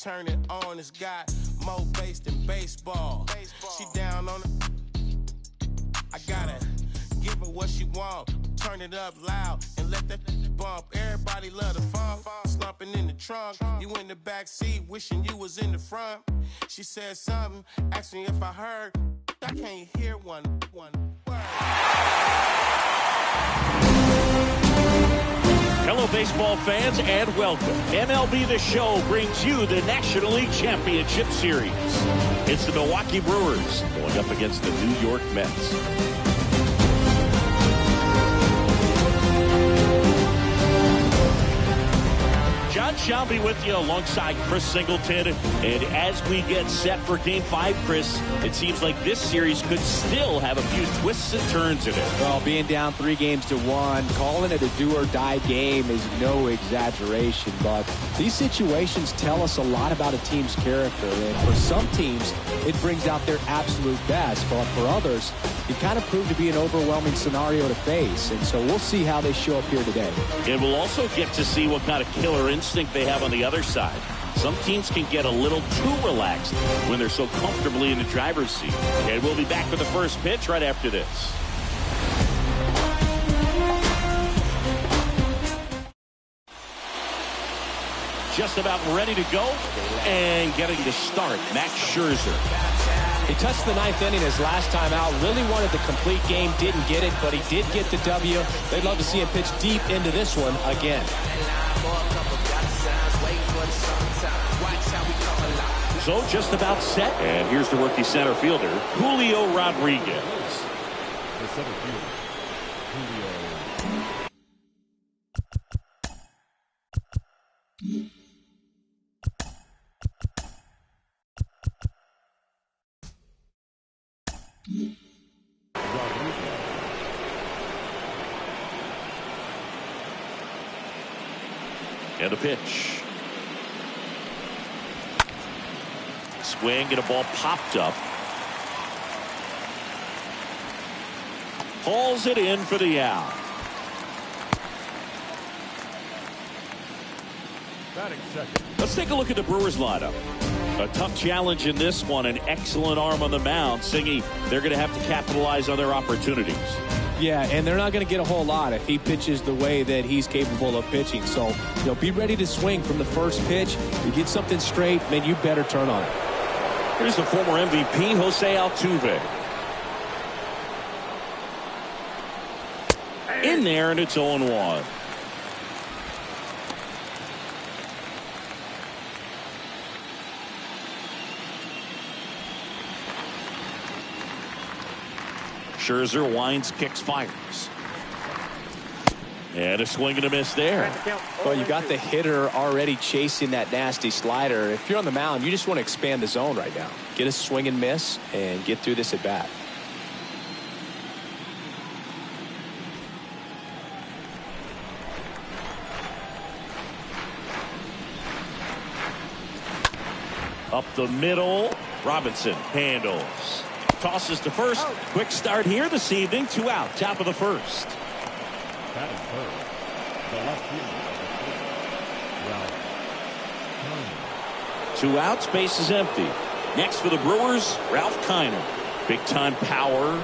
turn it on. It's got more bass than baseball. She down on it. I gotta give her what she want. Turn it up loud and let that bump. Everybody love the funk. Slumping in the trunk. You in the back seat, wishing you was in the front. She said something, asked me if I heard. I can't hear one word. Hello, baseball fans, and welcome. MLB The Show brings you the National League Championship Series. It's the Milwaukee Brewers going up against the New York Mets. John Shelby with you alongside Chris Singleton. And as we get set for Game 5, Chris, it seems like this series could still have a few twists and turns in it. Well, being down 3-1, calling it a do-or-die game is no exaggeration. But these situations tell us a lot about a team's character. And for some teams, it brings out their absolute best. But for others, it kind of proved to be an overwhelming scenario to face. And so we'll see how they show up here today. And we'll also get to see what kind of killer instinct they have on the other side. Some teams can get a little too relaxed when they're so comfortably in the driver's seat. And we'll be back with the first pitch right after this. Just about ready to go and getting to start, Max Scherzer. He touched the ninth inning his last time out. Really wanted the complete game. Didn't get it, but he did get the W. They'd love to see him pitch deep into this one again. So just about set. And here's the rookie center fielder, Julio Rodriguez. The center fielder, Julio. And a pitch. Swing and a ball popped up. Hauls it in for the out. Batting second. Let's take a look at the Brewers lineup. A tough challenge in this one. An excellent arm on the mound. Singy, they're going to have to capitalize on their opportunities. Yeah, and they're not going to get a whole lot if he pitches the way that he's capable of pitching. So, be ready to swing from the first pitch. You get something straight, man, you better turn on it. Here's the former MVP, Jose Altuve. In there, and it's 0-1. Scherzer winds, kicks, fires. And a swing and a miss there. Well, you got the hitter already chasing that nasty slider. If you're on the mound, you just want to expand the zone right now. Get a swing and miss and get through this at bat. Up the middle, Robinson handles. Tosses to first. Quick start here this evening. 2 out, top of the first. Batting third, the left fielder, Ralph. 2 outs, base is empty. Next for the Brewers, Ralph Kiner. Big time power.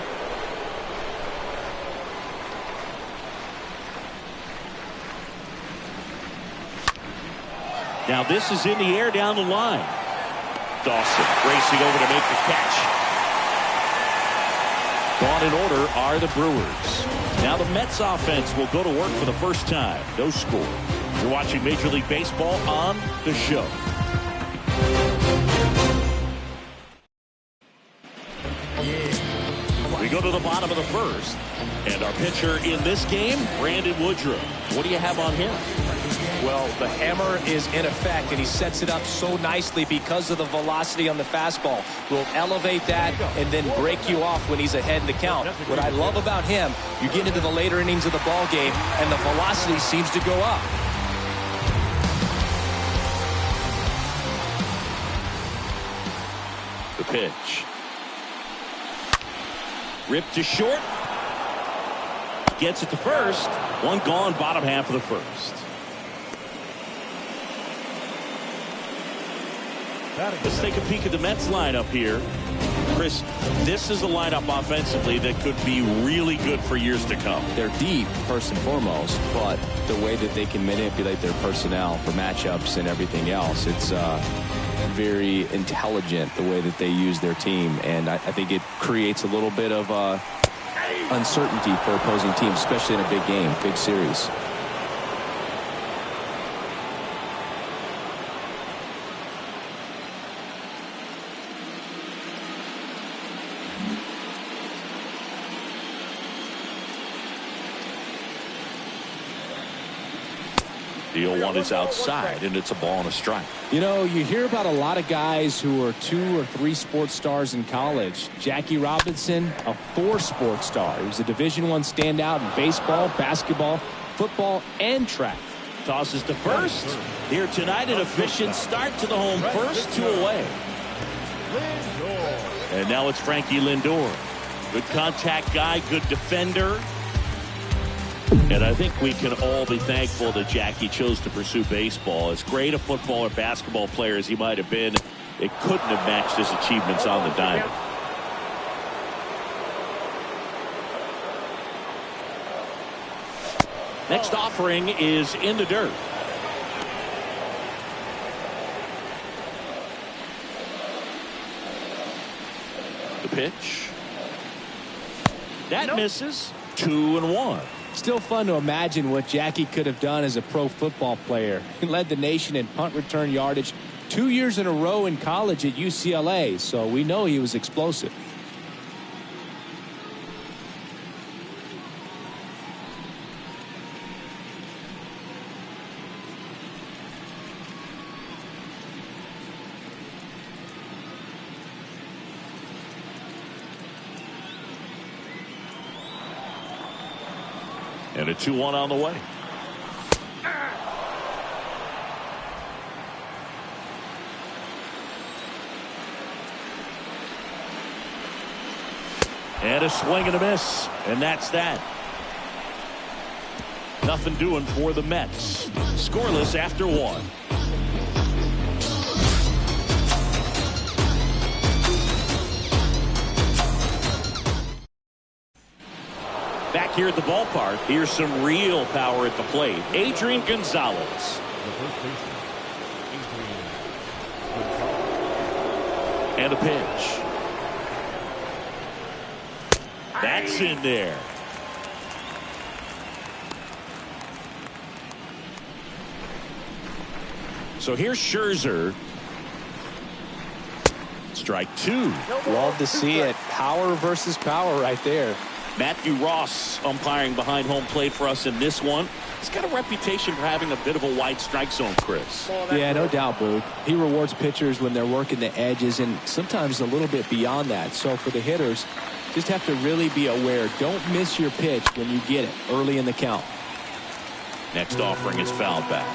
Now this is in the air down the line. Dawson racing over to make the catch. Gone in order are the Brewers. Now the Mets offense will go to work for the first time. No score. You're watching Major League Baseball on The Show. We go to the bottom of the first. And our pitcher in this game, Brandon Woodruff. What do you have on him? Well, the hammer is in effect, and he sets it up so nicely because of the velocity on the fastball. Will elevate that and then break you off when he's ahead in the count. What I love about him, you get into the later innings of the ball game, and the velocity seems to go up. The pitch. Ripped to short. Gets it to first. One gone, bottom half of the first. Let's take a peek at the Mets lineup here. Chris, this is a lineup offensively that could be really good for years to come. They're deep, first and foremost, but the way that they can manipulate their personnel for matchups and everything else, it's very intelligent the way that they use their team. And I think it creates a little bit of uncertainty for opposing teams, especially in a big game, big series. Deal one is outside, and it's a ball and a strike. You know, you hear about a lot of guys who are 2 or 3 sports stars in college. Jackie Robinson, a 4 sports star. He was a Division I standout in baseball, basketball, football, and track. Tosses to first. Here tonight, an efficient start to the home first, 2 away. And now it's Frankie Lindor. Good contact guy, good defender. And I think we can all be thankful that Jackie chose to pursue baseball. As great a football or basketball player as he might have been, it couldn't have matched his achievements on the diamond. Next offering is in the dirt. The pitch. That misses. 2-1. Still fun to imagine what Jackie could have done as a pro football player. He led the nation in punt return yardage 2 years in a row in college at UCLA, so we know he was explosive. And a 2-1 on the way. And a swing and a miss. And that's that. Nothing doing for the Mets. Scoreless after 1. Back here at the ballpark, here's some real power at the plate. Adrian Gonzalez. And a pitch. That's in there. So here's Scherzer. Strike 2. Love to see it. Power versus power right there. Matthew Ross umpiring behind home plate for us in this one. He's got a reputation for having a bit of a wide strike zone, Chris. Yeah, no doubt, Boog. He rewards pitchers when they're working the edges and sometimes a little bit beyond that. So for the hitters, just have to really be aware. Don't miss your pitch when you get it early in the count. Next offering is fouled back.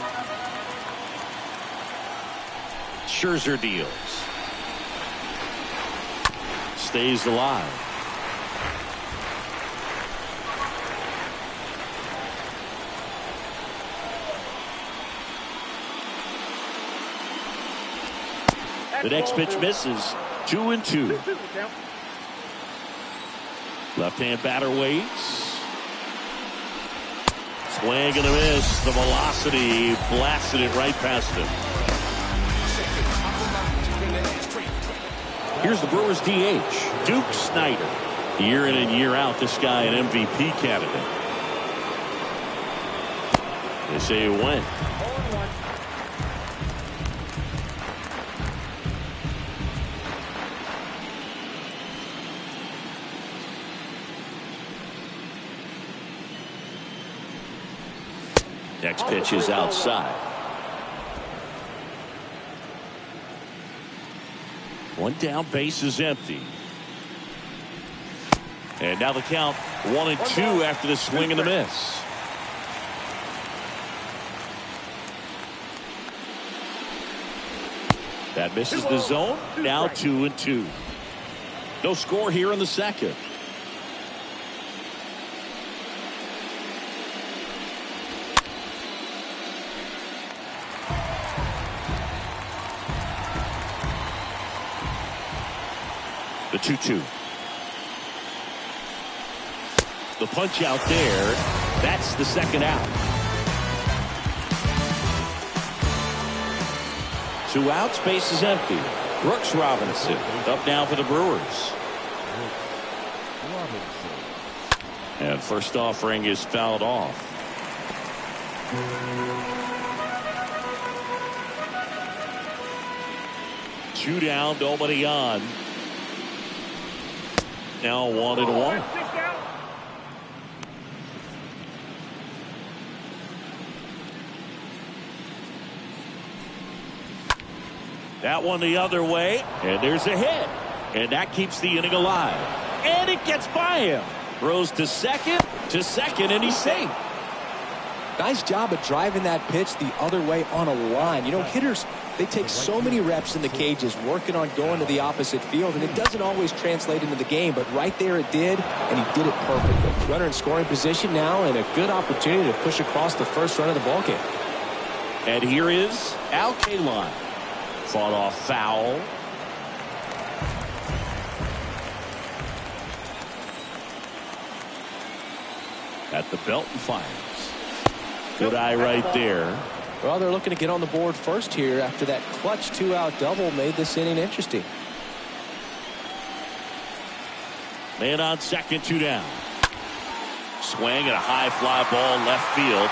Scherzer deals. Stays alive. The next pitch misses. 2-2. Left-hand batter waits. Swing and a miss. The velocity blasted it right past him. Here's the Brewers DH, Duke Snider. Year in and year out, this guy an MVP candidate. They say he went. Next pitch is outside. One down, base is empty. And now the count 1-2 after the swing and the miss. That misses the zone. Now 2-2. No score here in the second. The 2-2. The punch out there. That's the second out. 2 outs, base is empty. Brooks Robinson up now for the Brewers. And first offering is fouled off. Two down, nobody on. Now 1-1. That one the other way, and there's a hit. And that keeps the inning alive. And it gets by him. Throws to second, and he's safe. Nice job of driving that pitch the other way on a line. You know, hitters, they take so many reps in the cages working on going to the opposite field, and it doesn't always translate into the game, but right there it did, and he did it perfectly. Runner in scoring position now, and a good opportunity to push across the first run of the ballgame. And here is Al Kaline. Fought off foul. At the belt and fires. Good eye right there. Well, they're looking to get on the board first here after that clutch 2-out double made this inning interesting. Man on second, 2 down. Swing and a high fly ball left field.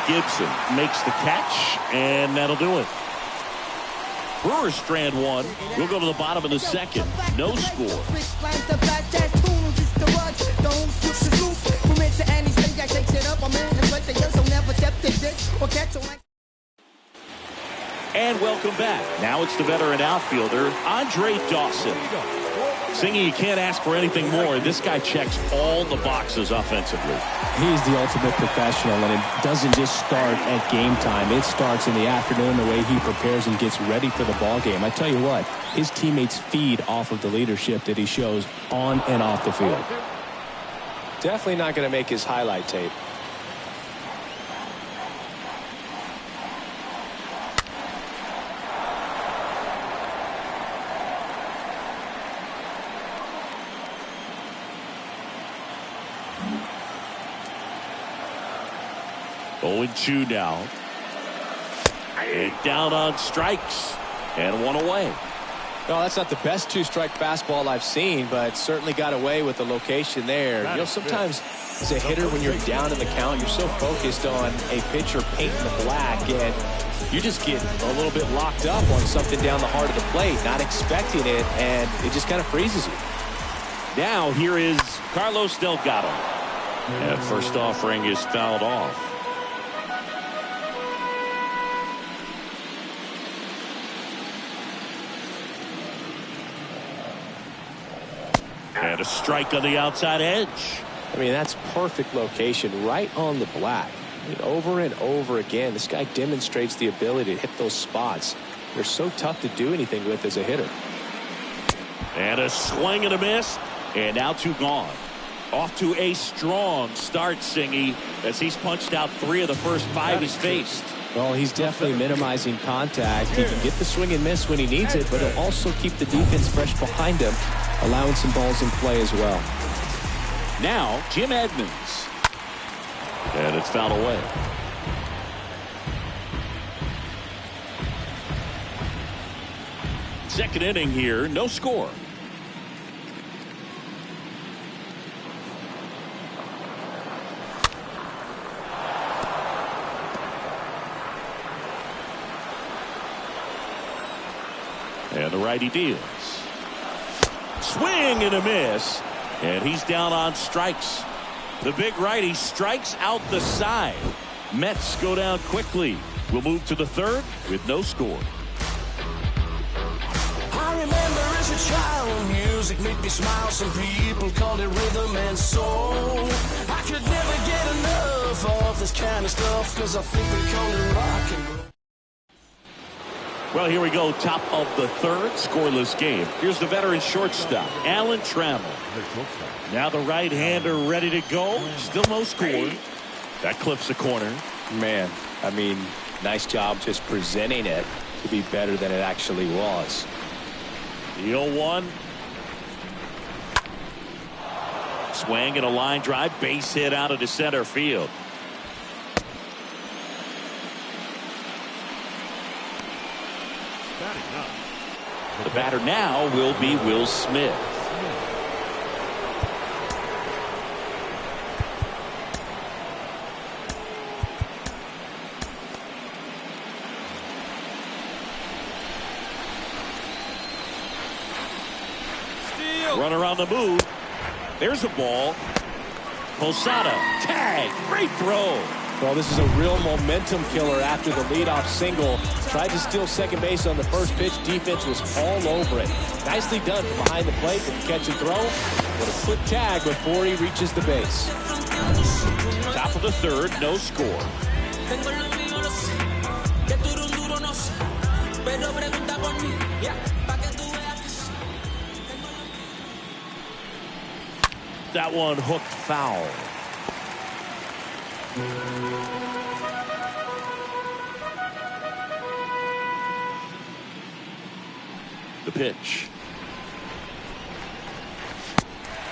Gibson makes the catch, and that'll do it. Brewers strand 1. We'll go to the bottom of the second. No score. And welcome back. Now it's the veteran outfielder, Andre Dawson. Singy, you can't ask for anything more. This guy checks all the boxes offensively. He's the ultimate professional, and it doesn't just start at game time. It starts in the afternoon, the way he prepares and gets ready for the ball game. I tell you what, his teammates feed off of the leadership that he shows on and off the field. Definitely not going to make his highlight tape. Oh, 0-2 now. And down on strikes. And 1 away. No, that's not the best 2-strike fastball I've seen, but certainly got away with the location there. You know, sometimes as a hitter, when you're down in the count, you're so focused on a pitcher painting the black, and you just get a little bit locked up on something down the heart of the plate, not expecting it, and it just kind of freezes you. Now here is Carlos Delgado. And first offering is fouled off. And a strike on the outside edge. I mean, that's perfect location, right on the black. I mean, over and over again, this guy demonstrates the ability to hit those spots. They're so tough to do anything with as a hitter. And a swing and a miss. And now 2 gone. Off to a strong start, Singy, as he's punched out 3 of the first 5 he's faced. Well, he's definitely minimizing contact. He can get the swing and miss when he needs it, but he'll also keep the defense fresh behind him, allowing some balls in play as well. Now, Jim Edmonds. And it's fouled away. Second inning here, no score. And the righty deals. Swing and a miss. And he's down on strikes. The big righty strikes out the side. Mets go down quickly. We'll move to the third with no score. I remember as a child, music made me smile. Some people called it rhythm and soul. I could never get enough of this kind of stuff, because I think we call it rock and roll. Well, here we go. Top of the third, scoreless game. Here's the veteran shortstop, Alan Trammell. Now the right-hander ready to go. Still no score. That clips the corner. Man, I mean, nice job just presenting it to be better than it actually was. The 0-1. Swing and a line drive, base hit out of the center field. The batter now will be Will Smith. Runner on the move. There's a ball. Posada, tag, great throw. Well, this is a real momentum killer after the leadoff single. Tried to steal second base on the first pitch. Defense was all over it. Nicely done from behind the plate with the catch and throw. With a quick tag before he reaches the base. Top of the third, no score. That one hooked foul. The pitch.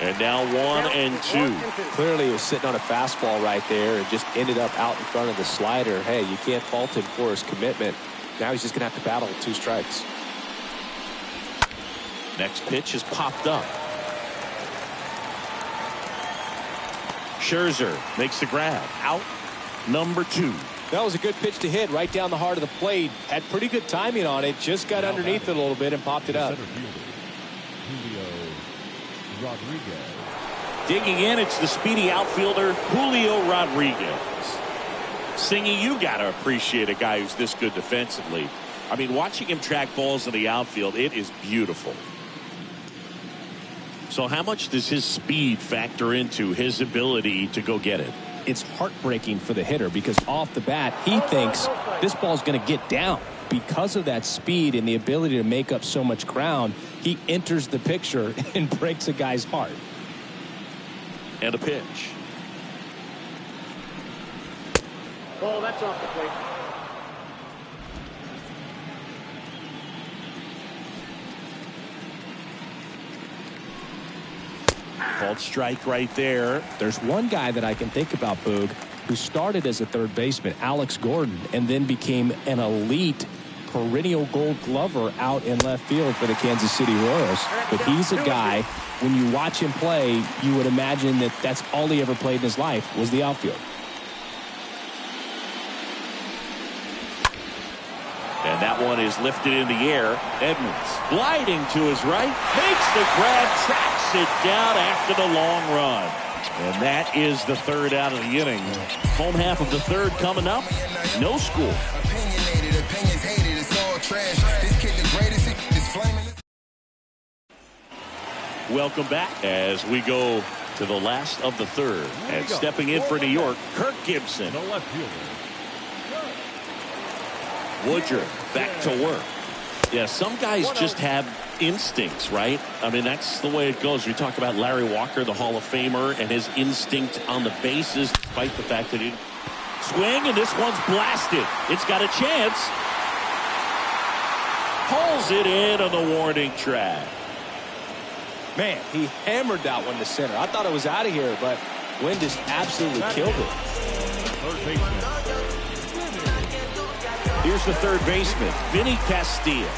And now 1-2. Clearly he was sitting on a fastball right there and just ended up out in front of the slider. Hey, you can't fault him for his commitment. Now he's just going to have to battle with 2 strikes. Next pitch is popped up. Scherzer makes the grab. Out number 2. That was a good pitch to hit right down the heart of the plate. Had pretty good timing on it. Just got underneath it a little bit and popped it up. Digging in, it's the speedy outfielder, Julio Rodriguez. Singy, you got to appreciate a guy who's this good defensively. I mean, watching him track balls in the outfield, it is beautiful. So how much does his speed factor into his ability to go get it? It's heartbreaking for the hitter because off the bat, he thinks this ball's going to get down. Because of that speed and the ability to make up so much ground, he enters the picture and breaks a guy's heart. And a pitch. Oh, that's off the plate. Called strike right there. There's one guy that I can think about, Boog, who started as a third baseman, Alex Gordon, and then became an elite perennial gold glover out in left field for the Kansas City Royals. But he's a guy, when you watch him play, you would imagine that that's all he ever played in his life was the outfield. And that one is lifted in the air. Edmonds gliding to his right, makes the grab, tracks it down after the long run. And that is the third out of the inning. Home half of the third coming up. No score. Opinionated, opinions hated, it's all trash. This kid the greatest, is flaming. Welcome back as we go to the last of the third. And stepping in for New York, Kirk Gibson. The left fielder. Woodruff back to work. Yeah, some guys just have instincts, right? I mean, that's the way it goes. We talk about Larry Walker, the Hall of Famer, and his instinct on the bases, despite the fact that he swing, and this one's blasted. It's got a chance. Pulls it in on the warning track. Man, he hammered that one to center. I thought it was out of here, but wind just absolutely killed it. Third baseman. Here's the third baseman, Vinny Castilla.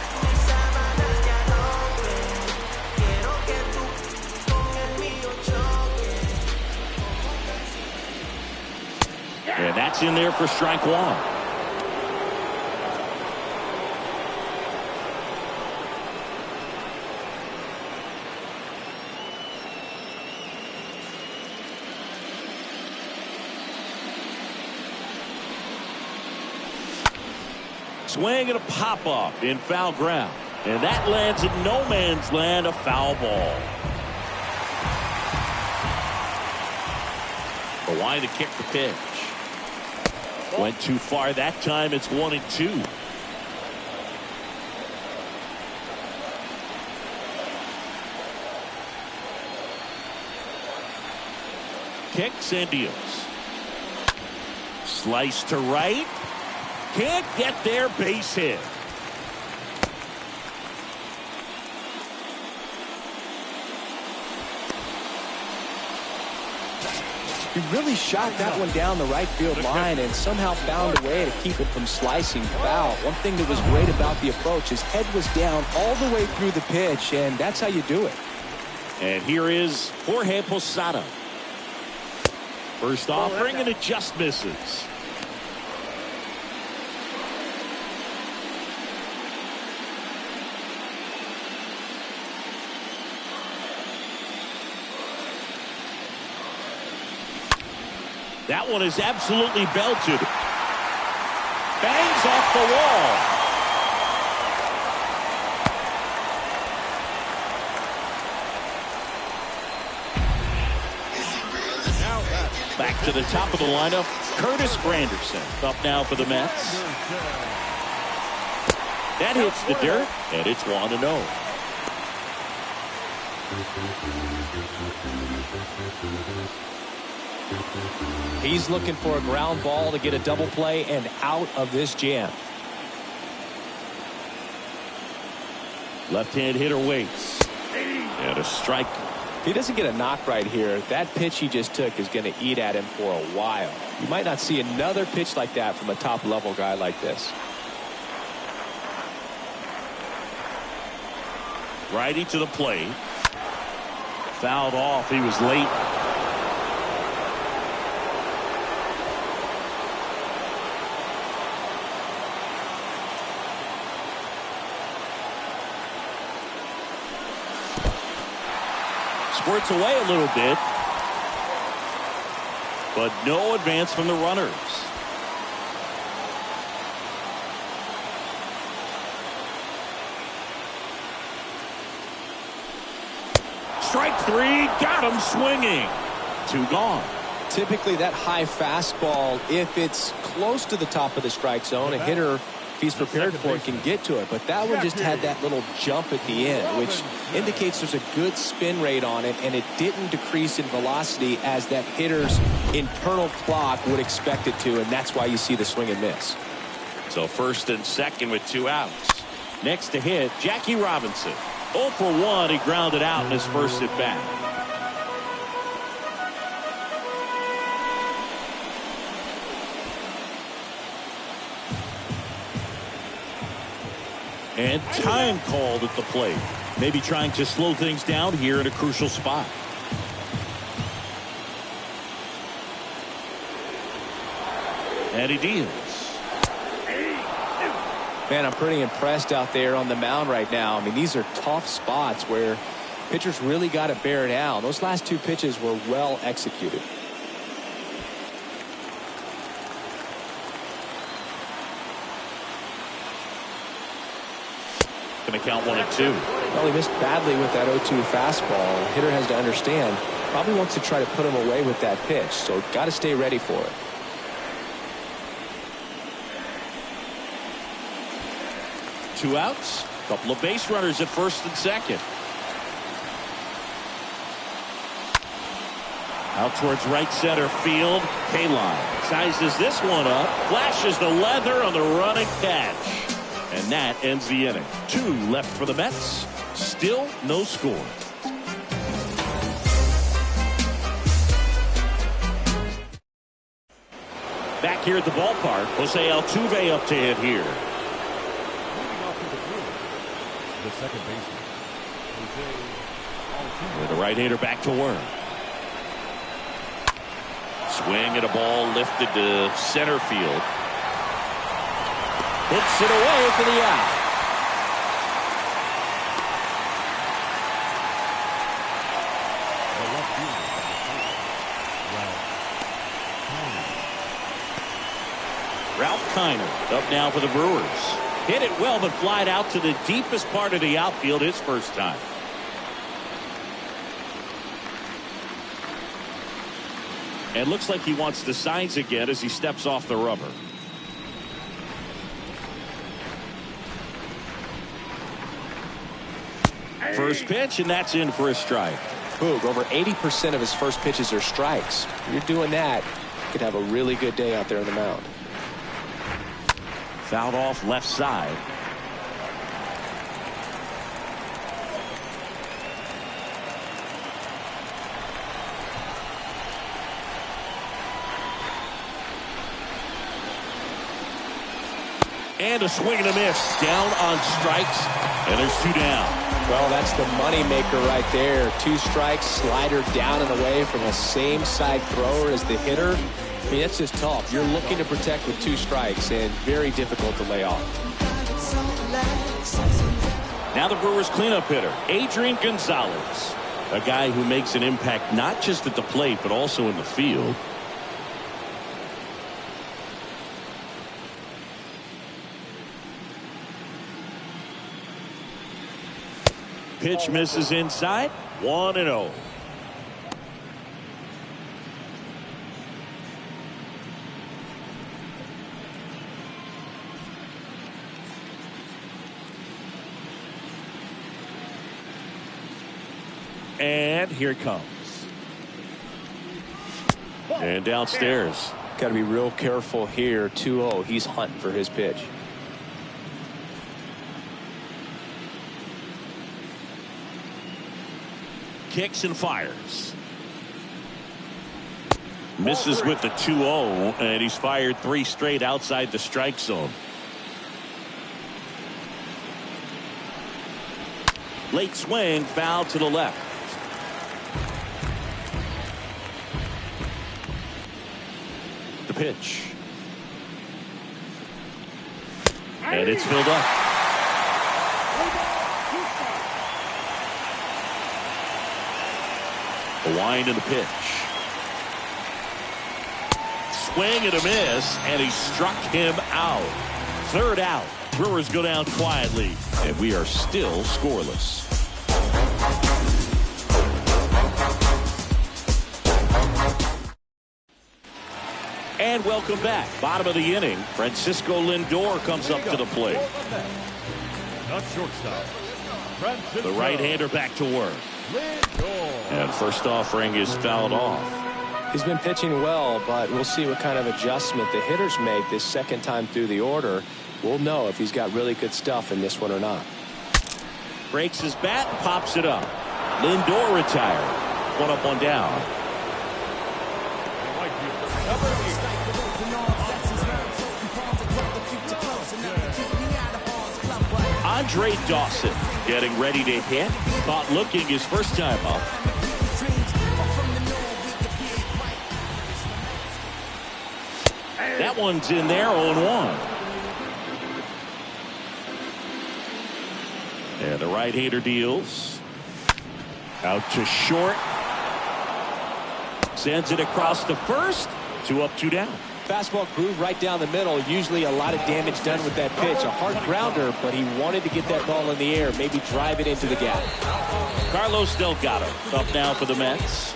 And that's in there for strike one. Swing and a pop-up in foul ground. And that lands in no man's land, a foul ball. The line to kick the pitch. Went too far that time. It's 1-2. Kicks and deals. Slice to right. Can't get there, base hit. He really shot that one down the right field line and somehow found a way to keep it from slicing foul. One thing that was great about the approach, his head was down all the way through the pitch, and that's how you do it. And here is Jorge Posada. First offering, and it just misses. That one is absolutely belted. Bangs off the wall. Back to the top of the lineup, Curtis Granderson up now for the Mets. That hits the dirt, and it's 1-0. He's looking for a ground ball to get a double play and out of this jam. Left-hand hitter waits. And a strike. If he doesn't get a knock right here, that pitch he just took is going to eat at him for a while. You might not see another pitch like that from a top-level guy like this. Righty to the plate. Fouled off. He was late. Squirts away a little bit, but no advance from the runners. Strike three, got him swinging. 2 gone. Typically that high fastball, if it's close to the top of the strike zone, a hitter, if he's prepared for it, can get to it. But that one just had that little jump at the end, which indicates there's a good spin rate on it, and it didn't decrease in velocity as that hitter's internal clock would expect it to, and that's why you see the swing and miss. So first and second with 2 outs. Next to hit, Jackie Robinson. 0 for 1, he grounded out in his first at bat. And time called at the plate. Maybe trying to slow things down here in a crucial spot. And he deals. Man, I'm pretty impressed out there on the mound right now. I mean, these are tough spots where pitchers really got to bear down. Those last 2 pitches were well executed. Going to count 1-2. Well, he missed badly with that 0-2 fastball. The hitter has to understand, probably wants to try to put him away with that pitch, so got to stay ready for it. Two outs, couple of base runners at first and second. Out towards right center field. K-line sizes this one up, flashes the leather on the running catch. And that ends the inning. 2 left for the Mets. Still no score. Back here at the ballpark, Jose Altuve up to hit here. The second baseman, With the right-hander back to work. Swing at a ball lifted to center field. Hits it away for the out. Ralph Kiner up now for the Brewers. Hit it well, but flied out to the deepest part of the outfield his first time. And looks like he wants the signs again as he steps off the rubber. First pitch, and that's in for a strike. Boog, over 80% of his first pitches are strikes. If you're doing that, you could have a really good day out there on the mound. Fouled off left side. And a swing and a miss. Down on strikes. And there's 2 down. Well, that's the money maker right there. 2 strikes, slider down and away from the same side thrower as the hitter. I mean, that's just tough. You're looking to protect with 2 strikes and very difficult to lay off. Now the Brewers cleanup hitter, Adrian Gonzalez. A guy who makes an impact not just at the plate, but also in the field. Pitch misses inside. 1-0. And here it comes. And downstairs. Got to be real careful here. 2-0. He's hunting for his pitch. Kicks and fires. Misses with the 2-0, and he's fired 3 straight outside the strike zone. Late swing, foul to the left. The pitch. And it's filled up. The wind and the pitch. Swing and a miss, and he struck him out. 3rd out. Brewers go down quietly, and we are still scoreless. And welcome back. Bottom of the inning. Francisco Lindor comes up to the plate. Not shortstop. The right-hander back to work. And first offering is fouled off. He's been pitching well, but we'll see what kind of adjustment the hitters make this second time through the order. We'll know if he's got really good stuff in this one or not. Breaks his bat, pops it up. Lindor retired. 1 up, 1 down. Andre Dawson getting ready to hit. Caught looking his first time up. That one's in there, 0-1. And the right-hander deals. Out to short. Sends it across the first. 2 up, 2 down. Fastball groove right down the middle. Usually a lot of damage done with that pitch. A hard grounder, but he wanted to get that ball in the air. Maybe drive it into the gap. Carlos Delgado up now for the Mets.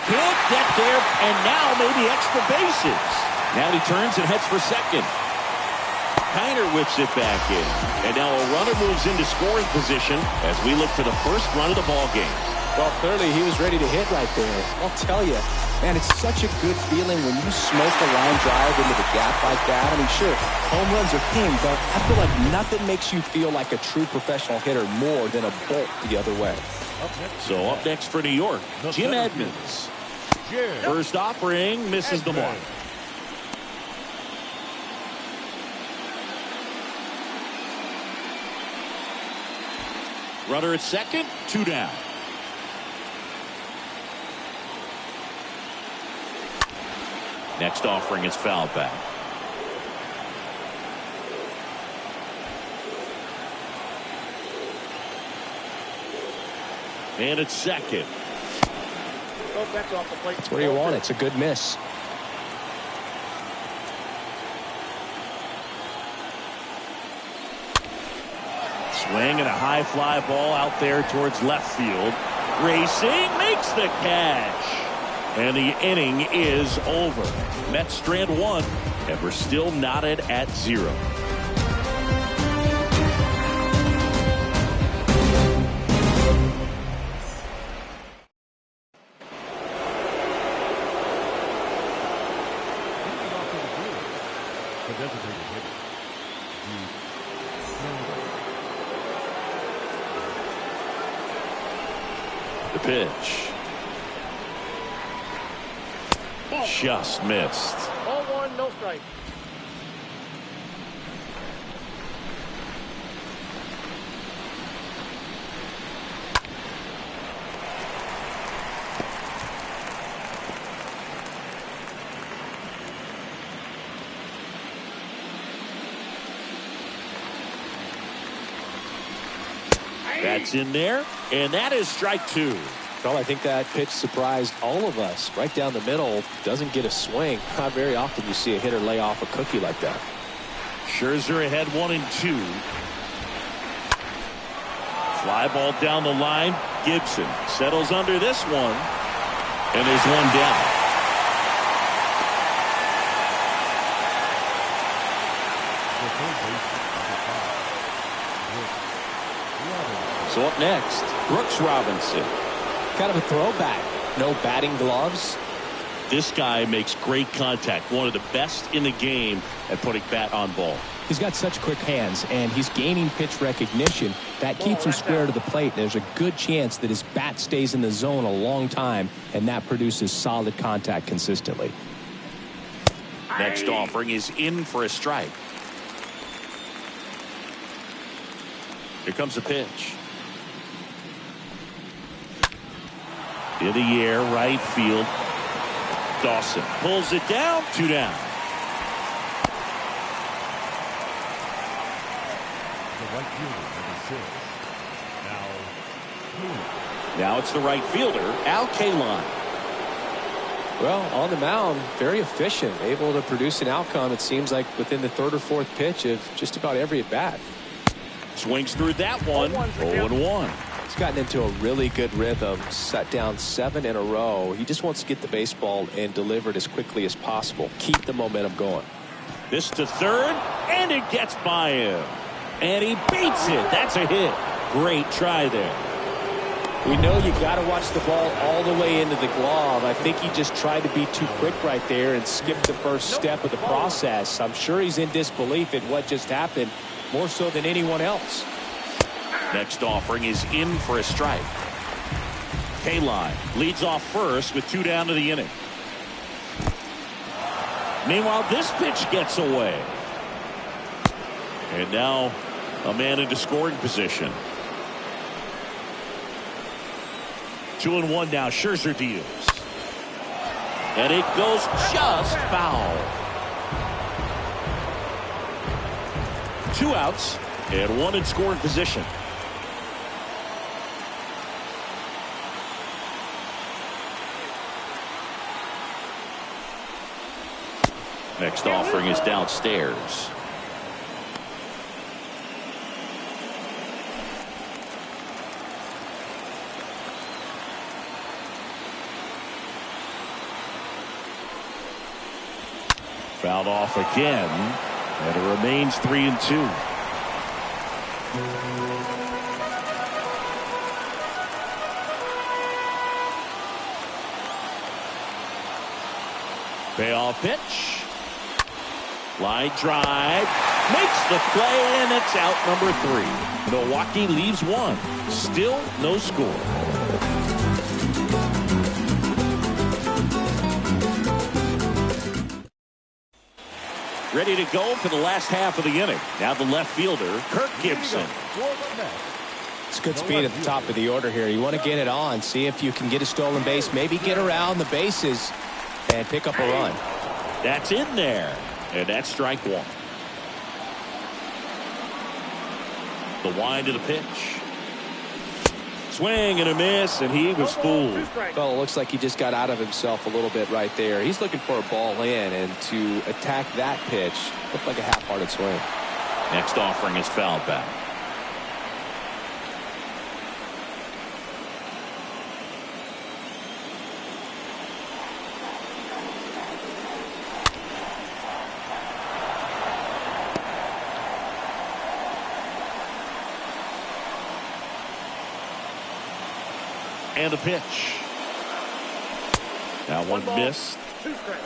Can't get there, and now maybe extra bases. Now he turns and heads for second. Kiner whips it back in. And now a runner moves into scoring position as we look for the first run of the ball game. Well, clearly he was ready to hit right there. I'll tell you, man, it's such a good feeling when you smoke a line drive into the gap like that. I mean, sure, home runs are king, but I feel like nothing makes you feel like a true professional hitter more than a bolt the other way. So up next for New York, Jim Edmonds. First offering, misses the mark. Runner at second, 2 down. Next offering is fouled back. And it's second. Oh, that's off the plate. That's what you want. It's a good miss. Swing and a high fly ball out there towards left field. Racing makes the catch. And the inning is over. Mets strand 1, and we're still knotted at 0. The pitch. Just missed. Ball one, no strike. That's in there, and that is strike two. Well, I think that pitch surprised all of us. Right down the middle, doesn't get a swing. Not very often you see a hitter lay off a cookie like that. Scherzer ahead 1-2. Fly ball down the line. Gibson settles under this one, and there's one down. So up next, Brooks Robinson. Kind of a throwback. No batting gloves. This guy makes great contact. One of the best in the game at putting bat on ball. He's got such quick hands, and he's gaining pitch recognition. That keeps him square to the plate. There's a good chance that his bat stays in the zone a long time, and that produces solid contact consistently. Next offering is in for a strike. Here comes the pitch. In the air, right field. Dawson pulls it down, 2 down. The right fielder, number 6. Now it's the right fielder, Al Kaline. Well, on the mound, very efficient, able to produce an outcome, it seems like, within the third or fourth pitch of just about every at bat. Swings through that one, 0-1. He's gotten into a really good rhythm, set down 7 in a row. He just wants to get the baseball and deliver it as quickly as possible. Keep the momentum going. This to third, and it gets by him. And he beats it. That's a hit. Great try there. We know you got to watch the ball all the way into the glove. I think he just tried to be too quick right there and skipped the first step of the process. I'm sure he's in disbelief at what just happened, more so than anyone else. Next offering is in for a strike. Kaline leads off first with 2 down to the inning. Meanwhile, this pitch gets away. And now a man into scoring position. 2-1 now. Scherzer deals. And it goes just foul. 2 outs and 1 in scoring position. Next offering is downstairs. Fouled off again, and it remains 3-2. Payoff pitch. Line drive. Makes the play, and it's out number 3. Milwaukee leaves 1. Still no score. Ready to go for the last half of the inning. Now the left fielder, Kirk Gibson. It's good speed at the top of the order here. You want to get it on, see if you can get a stolen base, maybe get around the bases and pick up a run. That's in there, and that's strike 1. The wind of the pitch. Swing and a miss, and he was fooled. Well, it looks like he just got out of himself a little bit right there. He's looking for a ball in, and to attack that pitch looked like a half-hearted swing. Next offering is fouled back. And a pitch. That one missed. 2 strikes.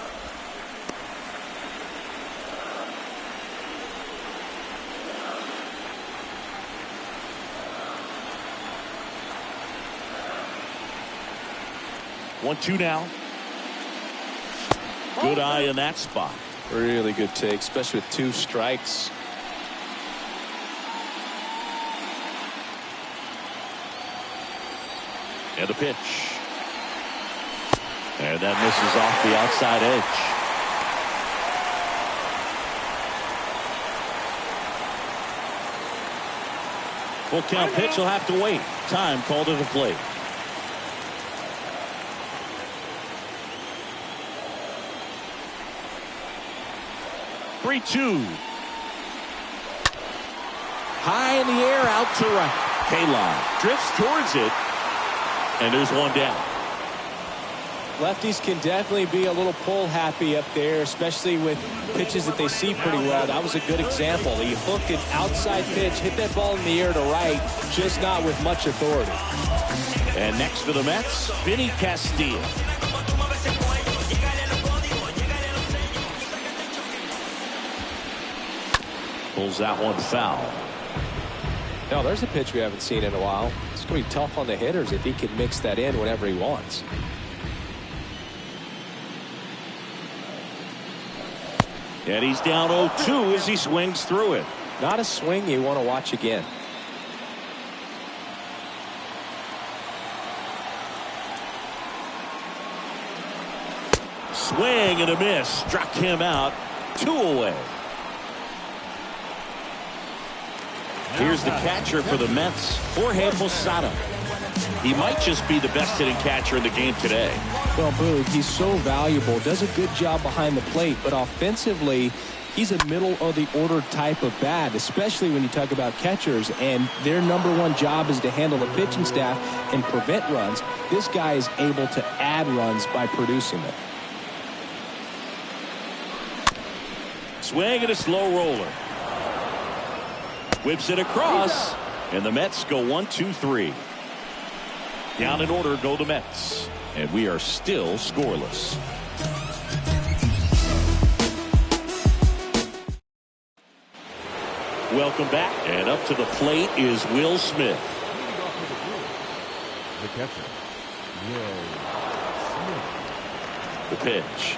One, 2 now. Good eye in that spot. Really good take, especially with 2 strikes. And a pitch. And that misses off the outside edge. Full count pitch will have to wait. Time called at the plate. Three-two. High in the air, out to right. K-line drifts towards it, and there's one down. Lefties can definitely be a little pull happy up there, especially with pitches that they see pretty well. That was a good example. He hooked an outside pitch, hit that ball in the air to right, just not with much authority. And next for the Mets, Vinny Castilla. Pulls that one foul. No, there's a pitch we haven't seen in a while. It's going to be tough on the hitters if he can mix that in whenever he wants. And he's down 0-2 as he swings through it. Not a swing you want to watch again. Swing and a miss. Struck him out. 2 away. Here's the catcher for the Mets, Jorge Posada. He might just be the best hitting catcher in the game today. Well, Boog, he's so valuable, does a good job behind the plate, but offensively, he's a middle-of-the-order type of bat, especially when you talk about catchers, and their #1 job is to handle the pitching staff and prevent runs. This guy is able to add runs by producing them. Swing and a slow roller. Whips it across, and the Mets go 1-2-3. Down in order go the Mets, and we are still scoreless. Welcome back, and up to the plate is Will Smith. The catcher, Will Smith. The pitch.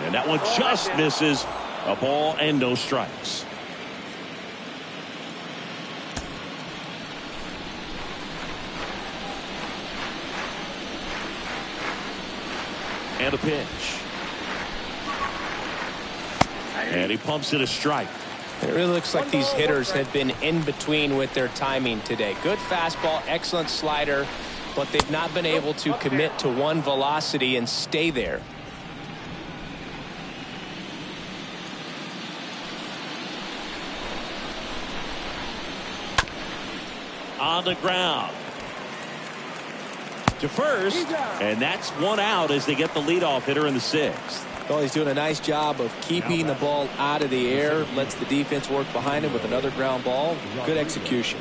And that one just misses. A ball and no strikes. And a pitch. And he pumps it a strike. It really looks like these hitters have been in between with their timing today. Good fastball, excellent slider, but they've not been able to commit to one velocity and stay there. On the ground to first, and that's one out as they get the leadoff hitter in the 6th. Well, he's doing a nice job of keeping the ball out of the air, lets the defense work behind him with another ground ball. Good execution.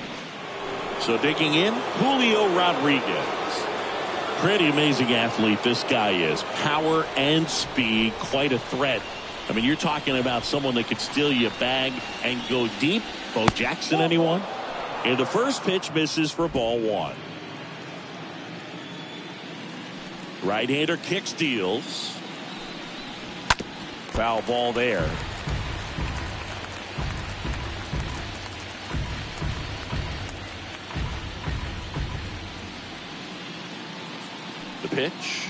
So digging in, Julio Rodriguez. Pretty amazing athlete this guy is. Power and speed, quite a threat. I mean, you're talking about someone that could steal you a bag and go deep. Bo Jackson, anyone? And the first pitch misses for ball 1. Right-hander kick steals. Foul ball there. The pitch.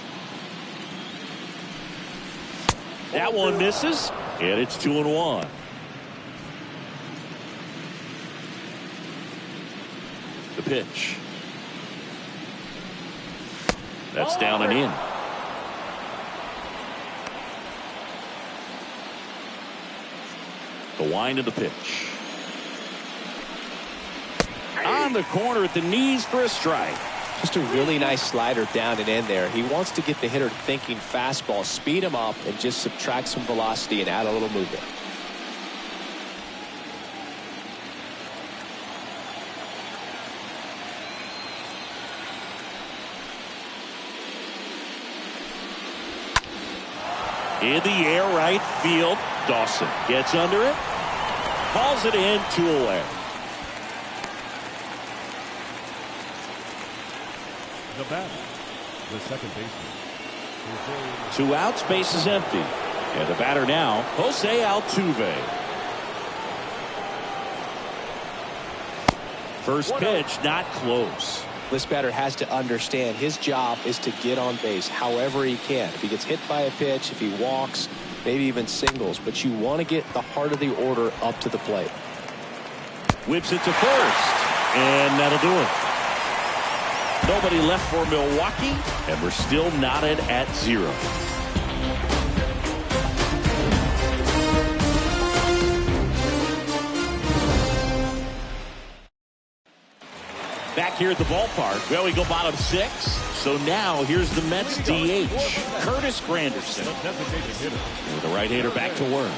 That one misses, and it's 2-1. The pitch. That's down and in. The wind of the pitch. On the corner at the knees for a strike. Just a really nice slider down and in there. He wants to get the hitter thinking fastball, speed him up, and just subtract some velocity and add a little movement. In the air, right field. Dawson gets under it. Hauls it in, 2 away. The batter, the second baseman, 2 outs, base is empty. And the batter now, Jose Altuve. First pitch, not close. This batter has to understand his job is to get on base however he can. If he gets hit by a pitch, if he walks, maybe even singles. But you want to get the heart of the order up to the plate. Whips it to first. And that'll do it. Nobody left for Milwaukee, and we're still knotted at 0. Back here at the ballpark, well, we go bottom 6. So now here's the Mets DH, Curtis Granderson. With the right-hander back to work.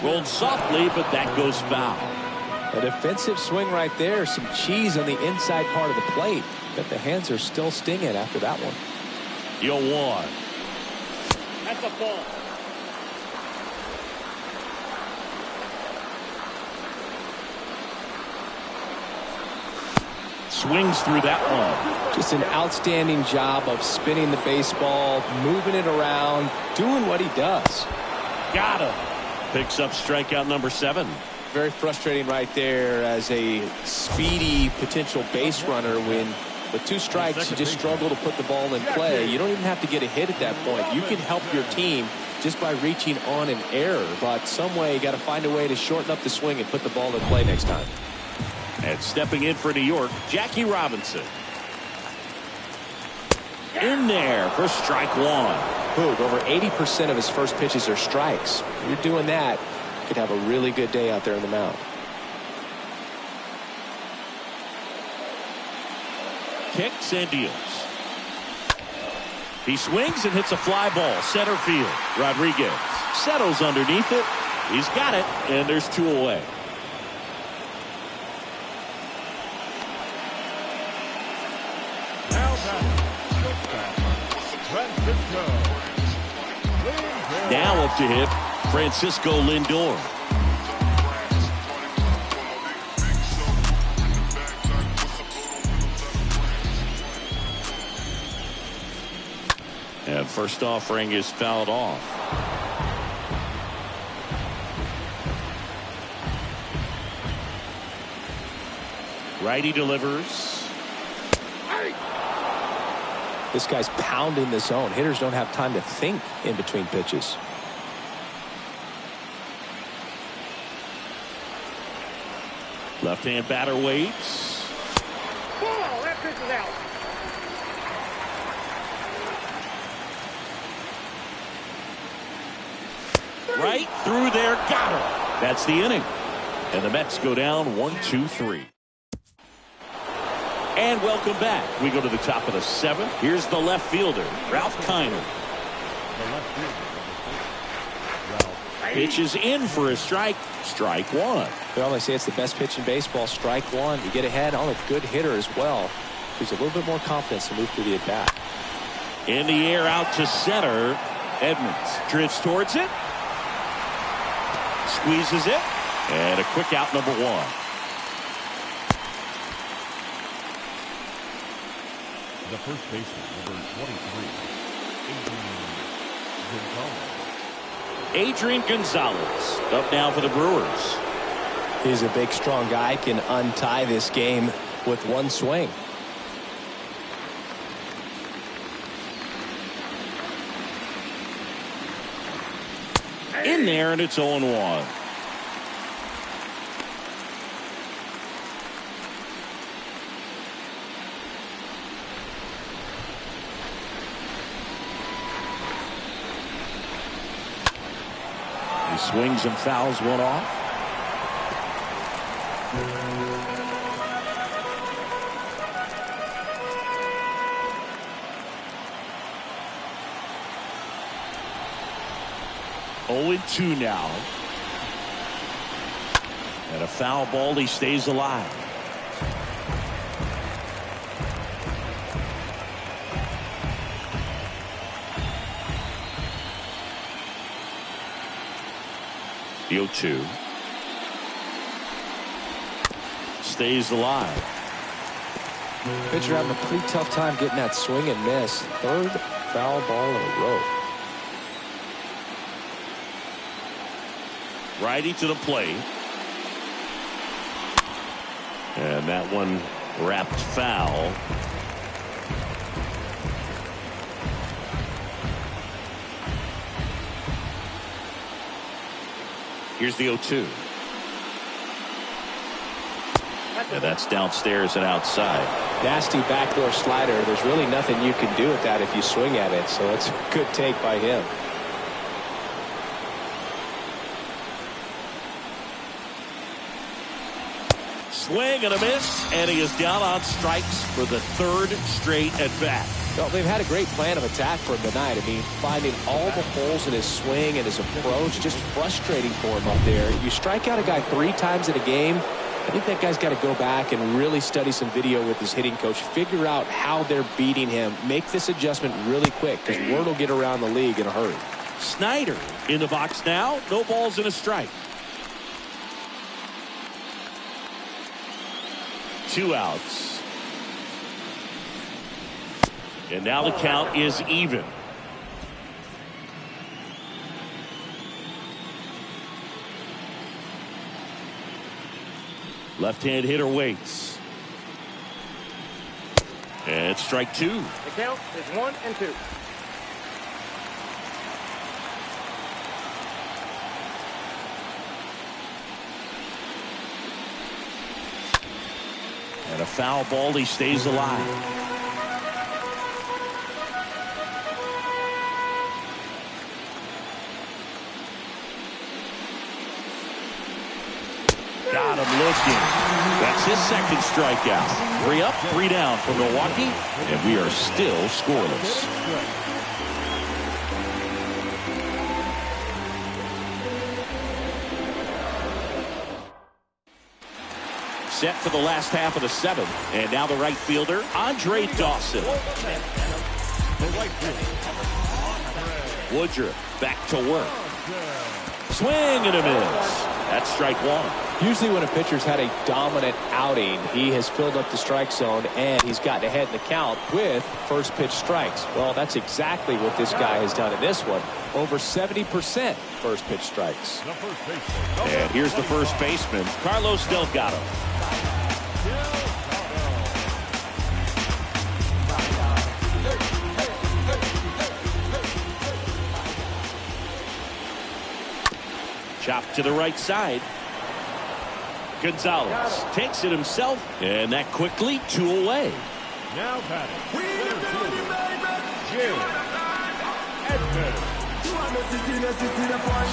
Rolled softly, but that goes foul. A defensive swing right there. Some cheese on the inside part of the plate. But the hands are still stinging after that one. 0-1. That's a ball. Swings through that one. Just an outstanding job of spinning the baseball, moving it around, doing what he does. Got him. Picks up strikeout number 7. Very frustrating right there as a speedy potential base runner when with 2 strikes you just struggle to put the ball in play. You don't even have to get a hit at that point. You can help your team just by reaching on an error, but some way you got to find a way to shorten up the swing and put the ball in play next time. And stepping in for New York, Jackie Robinson. In there for strike 1. Boog, over 80% of his first pitches are strikes. You're doing that, you could have a really good day out there in the mound. Kicks and deals. He swings and hits a fly ball, center field. Rodriguez settles underneath it. He's got it, and there's 2 away. Now up to hit, Francisco Lindor. And first offering is fouled off. Righty delivers. This guy's pounding the zone. Hitters don't have time to think in between pitches. Left-hand batter waits. Ball, that pitch is out. Right through there, got him. That's the inning. And the Mets go down 1-2-3. And welcome back. We go to the top of the 7th. Here's the left fielder, Ralph Kiner. Pitches in for a strike. Strike 1. They always say it's the best pitch in baseball. Strike 1. You get ahead on a good hitter as well. There's a little bit more confidence to move through the at-bat. In the air out to center. Edmonds drifts towards it. Squeezes it. And a quick out, number 1. The first baseman, number 23, Adrian Gonzalez up now for the Brewers. He's a big, strong guy. Can untie this game with one swing. In there, and it's 0-1. He swings and fouls one off. Oh, 2 now. And a foul ball. He stays alive. The 0-2. Stays alive. Pitcher having a pretty tough time getting that swing and miss. Third foul ball in a row. Righty to the plate. And that one wrapped foul. Here's the 0-2. And that's downstairs and outside. Nasty backdoor slider. There's really nothing you can do with that if you swing at it. So it's a good take by him. Swing and a miss, and he is down on strikes for the third straight at bat. Well, they've had a great plan of attack for him tonight. I mean, finding all the holes in his swing and his approach, just frustrating for him up there. You strike out a guy 3 times in a game, I think that guy's got to go back and really study some video with his hitting coach, figure out how they're beating him, make this adjustment really quick, because word will get around the league in a hurry. Snyder in the box now, no balls and a strike. 2 outs. And now the count is even. Left-hand hitter waits. And strike 2. The count is 1-2. And a foul ball, he stays alive. Got him looking. That's his second strikeout. 3 up, 3 down for Milwaukee, and we are still scoreless. Set for the last half of the 7th, and now the right fielder, Andre Dawson. Woodruff back to work. Swing and a miss. That's strike 1. Usually when a pitcher's had a dominant outing, he has filled up the strike zone and he's gotten ahead in the count with first pitch strikes. Well, that's exactly what this guy has done in this one. Over 70% first pitch strikes. And here's the first baseman, Carlos Delgado. Chopped to the right side. Gonzalez takes it himself, and that quickly 2 away. Now batting.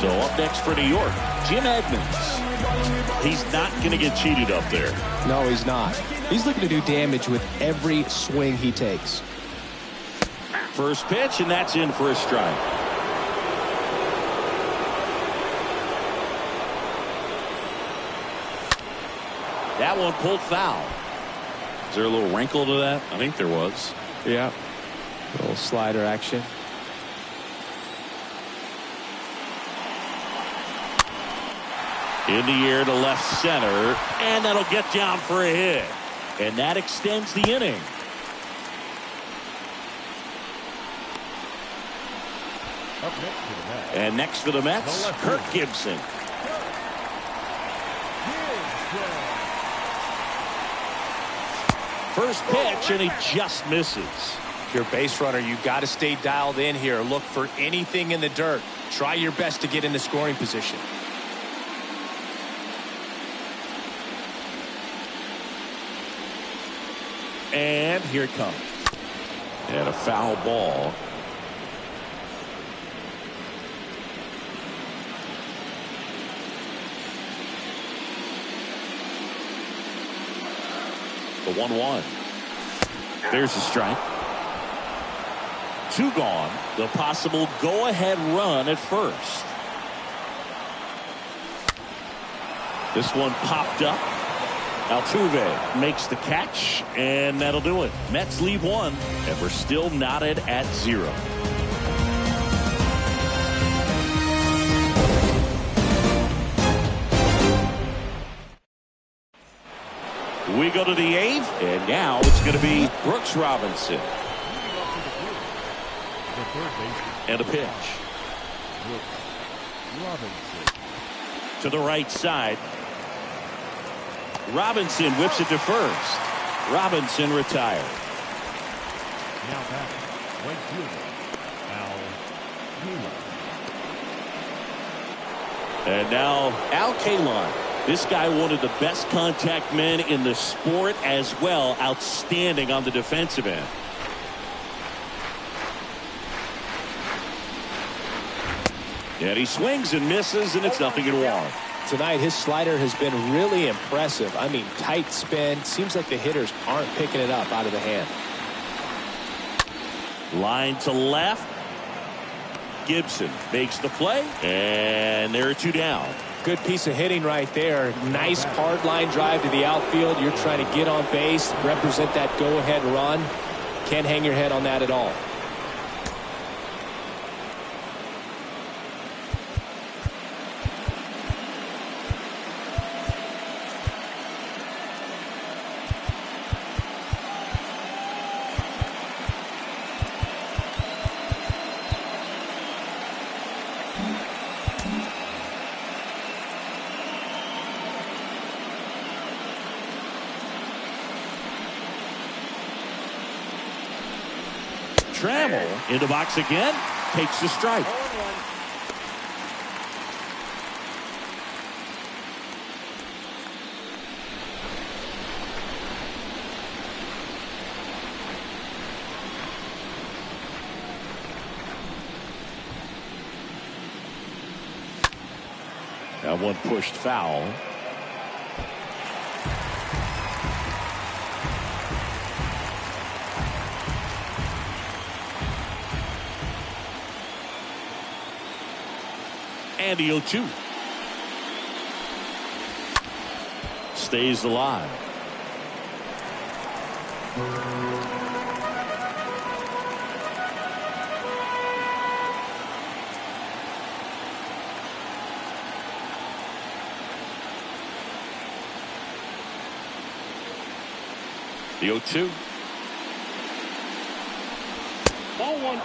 So up next for New York, Jim Edmonds. He's not going to get cheated up there. No, he's not. He's looking to do damage with every swing he takes. First pitch, and that's in for a strike. That one pulled foul. Is there a little wrinkle to that? I think there was. Yeah. A little slider action. In the air to left center, and that'll get down for a hit. And that extends the inning. And next for the Mets, Kirk Gibson. First pitch, and he just misses. If you're a base runner, you got to stay dialed in here. Look for anything in the dirt. Try your best to get in the scoring position. And here it comes. And a foul ball. The 1-1. There's a strike. 2 gone. The possible go-ahead run at first. This one popped up. Altuve makes the catch, and that'll do it. Mets leave 1, and we're still knotted at 0. We go to the 8th, and now it's going to be Brooks Robinson. The third baseman. And a pitch. Brooks Robinson. To the right side. Robinson whips it to first. Robinson retired. Now back. Right fielder. Al Kaline. And now Al Kaline. This guy, one of the best contact men in the sport as well. Outstanding on the defensive end. And he swings and misses, and it's 0-1. Tonight, his slider has been really impressive. I mean, tight spin. Seems like the hitters aren't picking it up out of the hand. Line to left. Gibson makes the play, and there are 2 down. Good piece of hitting right there. Nice hard line drive to the outfield. You're trying to get on base, represent that go-ahead run. Can't hang your head on that at all. Trammell in the box again, takes the strike. That one pushed foul. And the 0-2. Stays alive. The 0-2. Ball 1.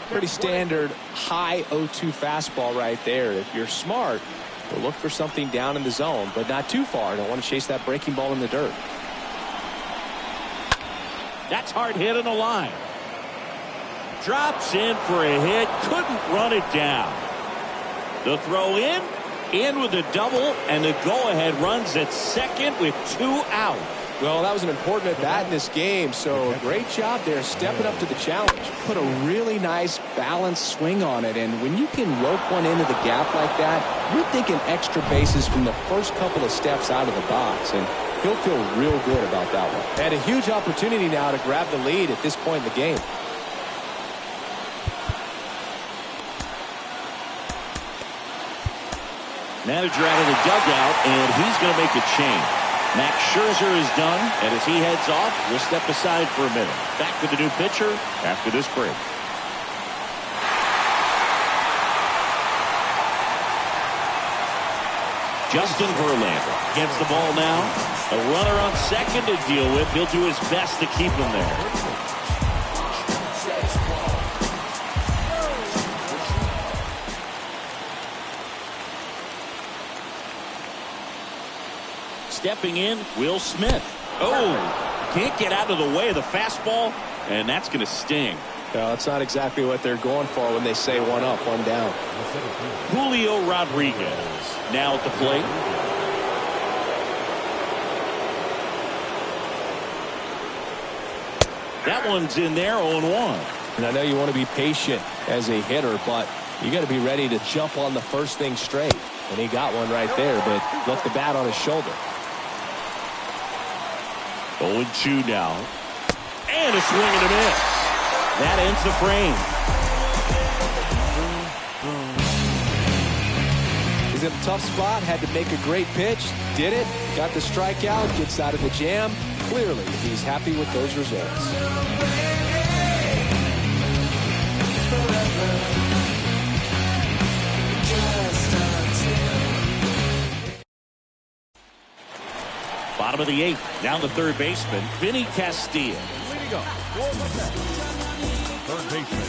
Pretty standard high 0-2 fastball right there. If you're smart, you'll look for something down in the zone, but not too far. Don't want to chase that breaking ball in the dirt. That's hard hit on the line. Drops in for a hit. Couldn't run it down. The throw in with a double, and the go-ahead runs at second with 2 out. Well, that was an important at-bat in this game, so great job there stepping up to the challenge. Put a really nice balanced swing on it, and when you can rope one into the gap like that, you're thinking extra bases from the first couple of steps out of the box, and he'll feel real good about that one. And a huge opportunity now to grab the lead at this point in the game. Manager out of the dugout, and he's going to make a change. Max Scherzer is done, and as he heads off, we'll step aside for a minute. Back with the new pitcher after this break. Justin Verlander gets the ball now. A runner on second to deal with. He'll do his best to keep him there. Stepping in, Will Smith. Oh, can't get out of the way of the fastball, and that's going to sting. No, that's not exactly what they're going for when they say 1 up, 1 down. Julio Rodriguez now at the plate. That one's in there, 0-1. And I know you want to be patient as a hitter, but you got to be ready to jump on the first thing straight. And he got one right there, but left the bat on his shoulder. 0-2 now. And a swing and a miss. That ends the frame. He's in a tough spot, had to make a great pitch, did it, got the strikeout, gets out of the jam. Clearly, he's happy with those results. Bottom of the 8th. Now the third baseman, Vinny Castilla. Leading up for the Mets, third baseman,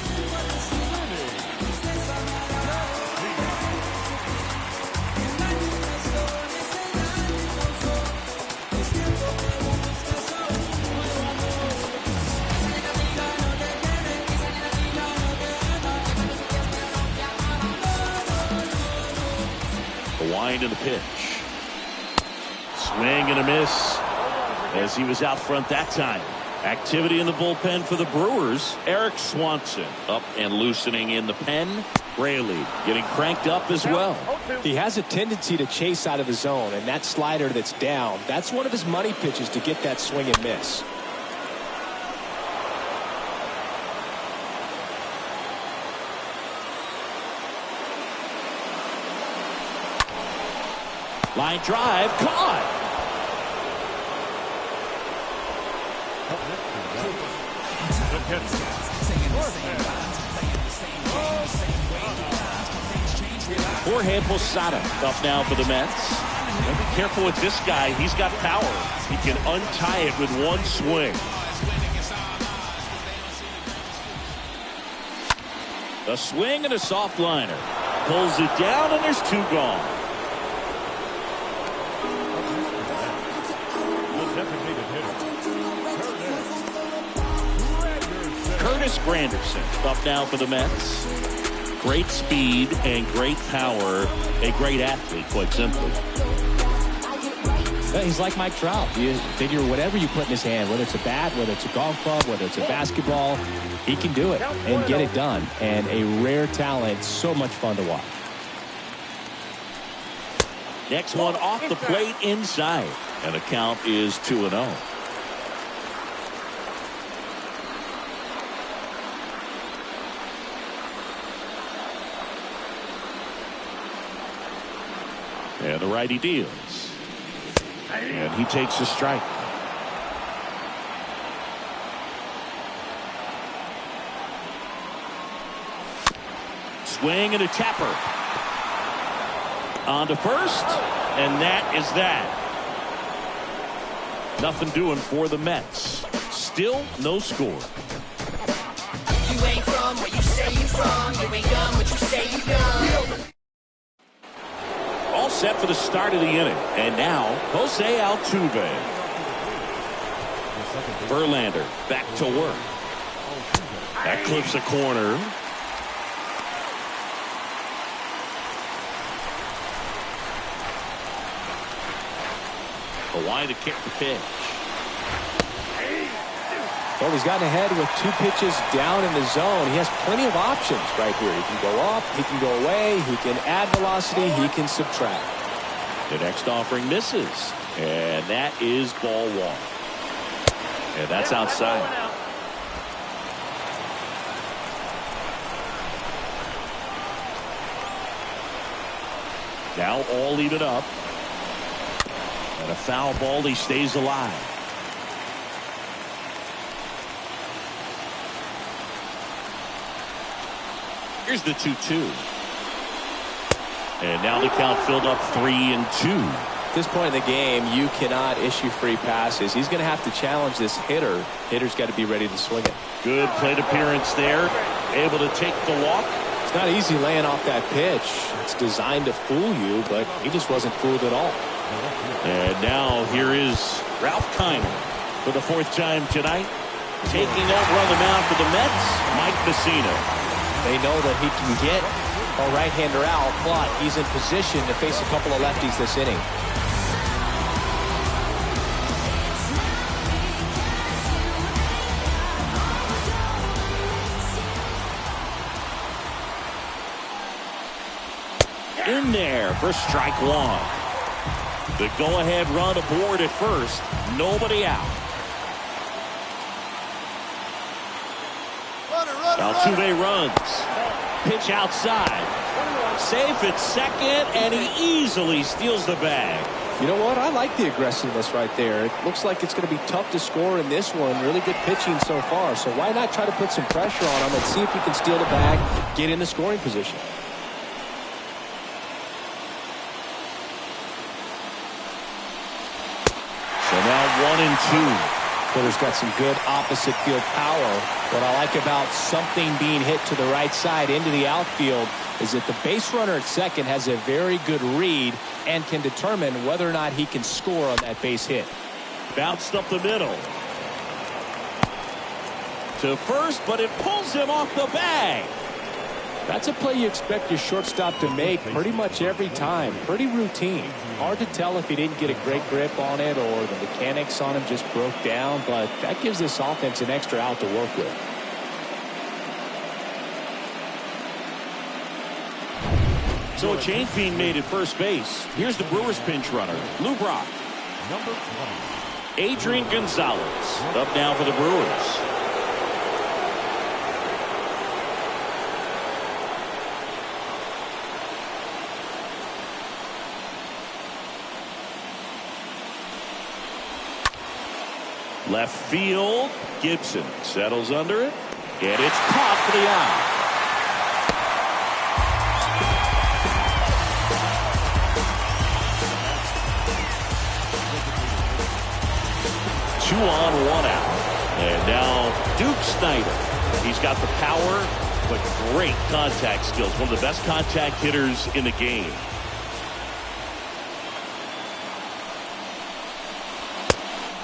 The wind and the pitch. Swing and a miss as he was out front that time. Activity in the bullpen for the Brewers. Eric Swanson up and loosening in the pen. Rayleigh getting cranked up as well. He has a tendency to chase out of the zone, and that slider that's down, that's one of his money pitches to get that swing and miss. Line drive, caught. Jorge Posada up now for the Mets. And be careful with this guy. He's got power. He can untie it with one swing. A swing and a soft liner. Pulls it down and there's 2 gone. Curtis Granderson up now for the Mets. Great speed and great power. A great athlete, quite simply. He's like Mike Trout. You figure whatever you put in his hand, whether it's a bat, whether it's a golf club, whether it's a basketball, he can do it and get it done. And a rare talent, so much fun to watch. Next one off the plate inside. And the count is 2-0. And the righty deals. And he takes a strike. Swing and a tapper. On to first. And that is that. Nothing doing for the Mets. Still no score. You ain't from where you say you from. You ain't done what you say you done. All set for the start of the inning. And now, Jose Altuve. Verlander back to work. That clips a corner. A wide to kick the pitch. Well, he's gotten ahead with 2 pitches down in the zone. He has plenty of options right here. He can go up, he can go away, he can add velocity, he can subtract. The next offering misses. And that is ball 1. And that's outside. Now all even up. And a foul ball, he stays alive. Here's the 2-2. And now the count filled up 3-2. At this point in the game, you cannot issue free passes. He's going to have to challenge this hitter. Hitter's got to be ready to swing it. Good plate appearance there. Able to take the walk. It's not easy laying off that pitch. It's designed to fool you, but he just wasn't fooled at all. And now here is Ralph Kiner for the 4th time tonight. Taking over on the mound for the Mets, Mike Mussina. They know that he can get a right-hander out, but he's in position to face a couple of lefties this inning. In there for strike 1. The go-ahead run aboard at first. Nobody out. Altuve runs. Pitch outside. Safe at second, and he easily steals the bag. You know what? I like the aggressiveness right there. It looks like it's going to be tough to score in this one. Really good pitching so far. So why not try to put some pressure on him and see if you can steal the bag, get in the scoring position. 1-2. Hitter's got some good opposite field power. What I like about something being hit to the right side into the outfield is that the base runner at second has a very good read and can determine whether or not he can score on that base hit. Bounced up the middle. To first, but it pulls him off the bag. That's a play you expect your shortstop to make pretty much every time. Pretty routine. Hard to tell if he didn't get a great grip on it or the mechanics on him just broke down, but that gives this offense an extra out to work with. So a change being made at first base. Here's the Brewers pinch runner, Lou Brock. Number 20. Adrian Gonzalez up now for the Brewers. Left field, Gibson settles under it, and it's caught for the out. Two on, one out. And now Duke Snyder. He's got the power, but great contact skills. One of the best contact hitters in the game.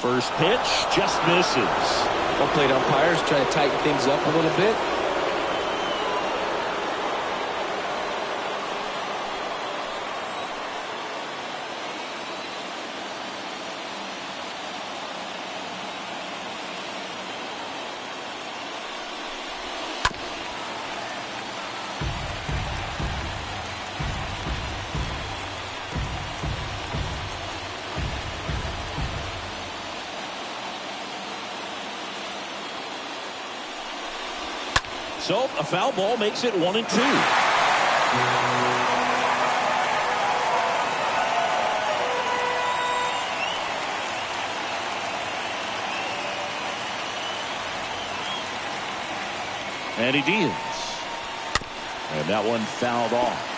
First pitch just misses. Home plate umpires trying to tighten things up a little bit. So a foul ball makes it 1-2. And he deals. And that one fouled off.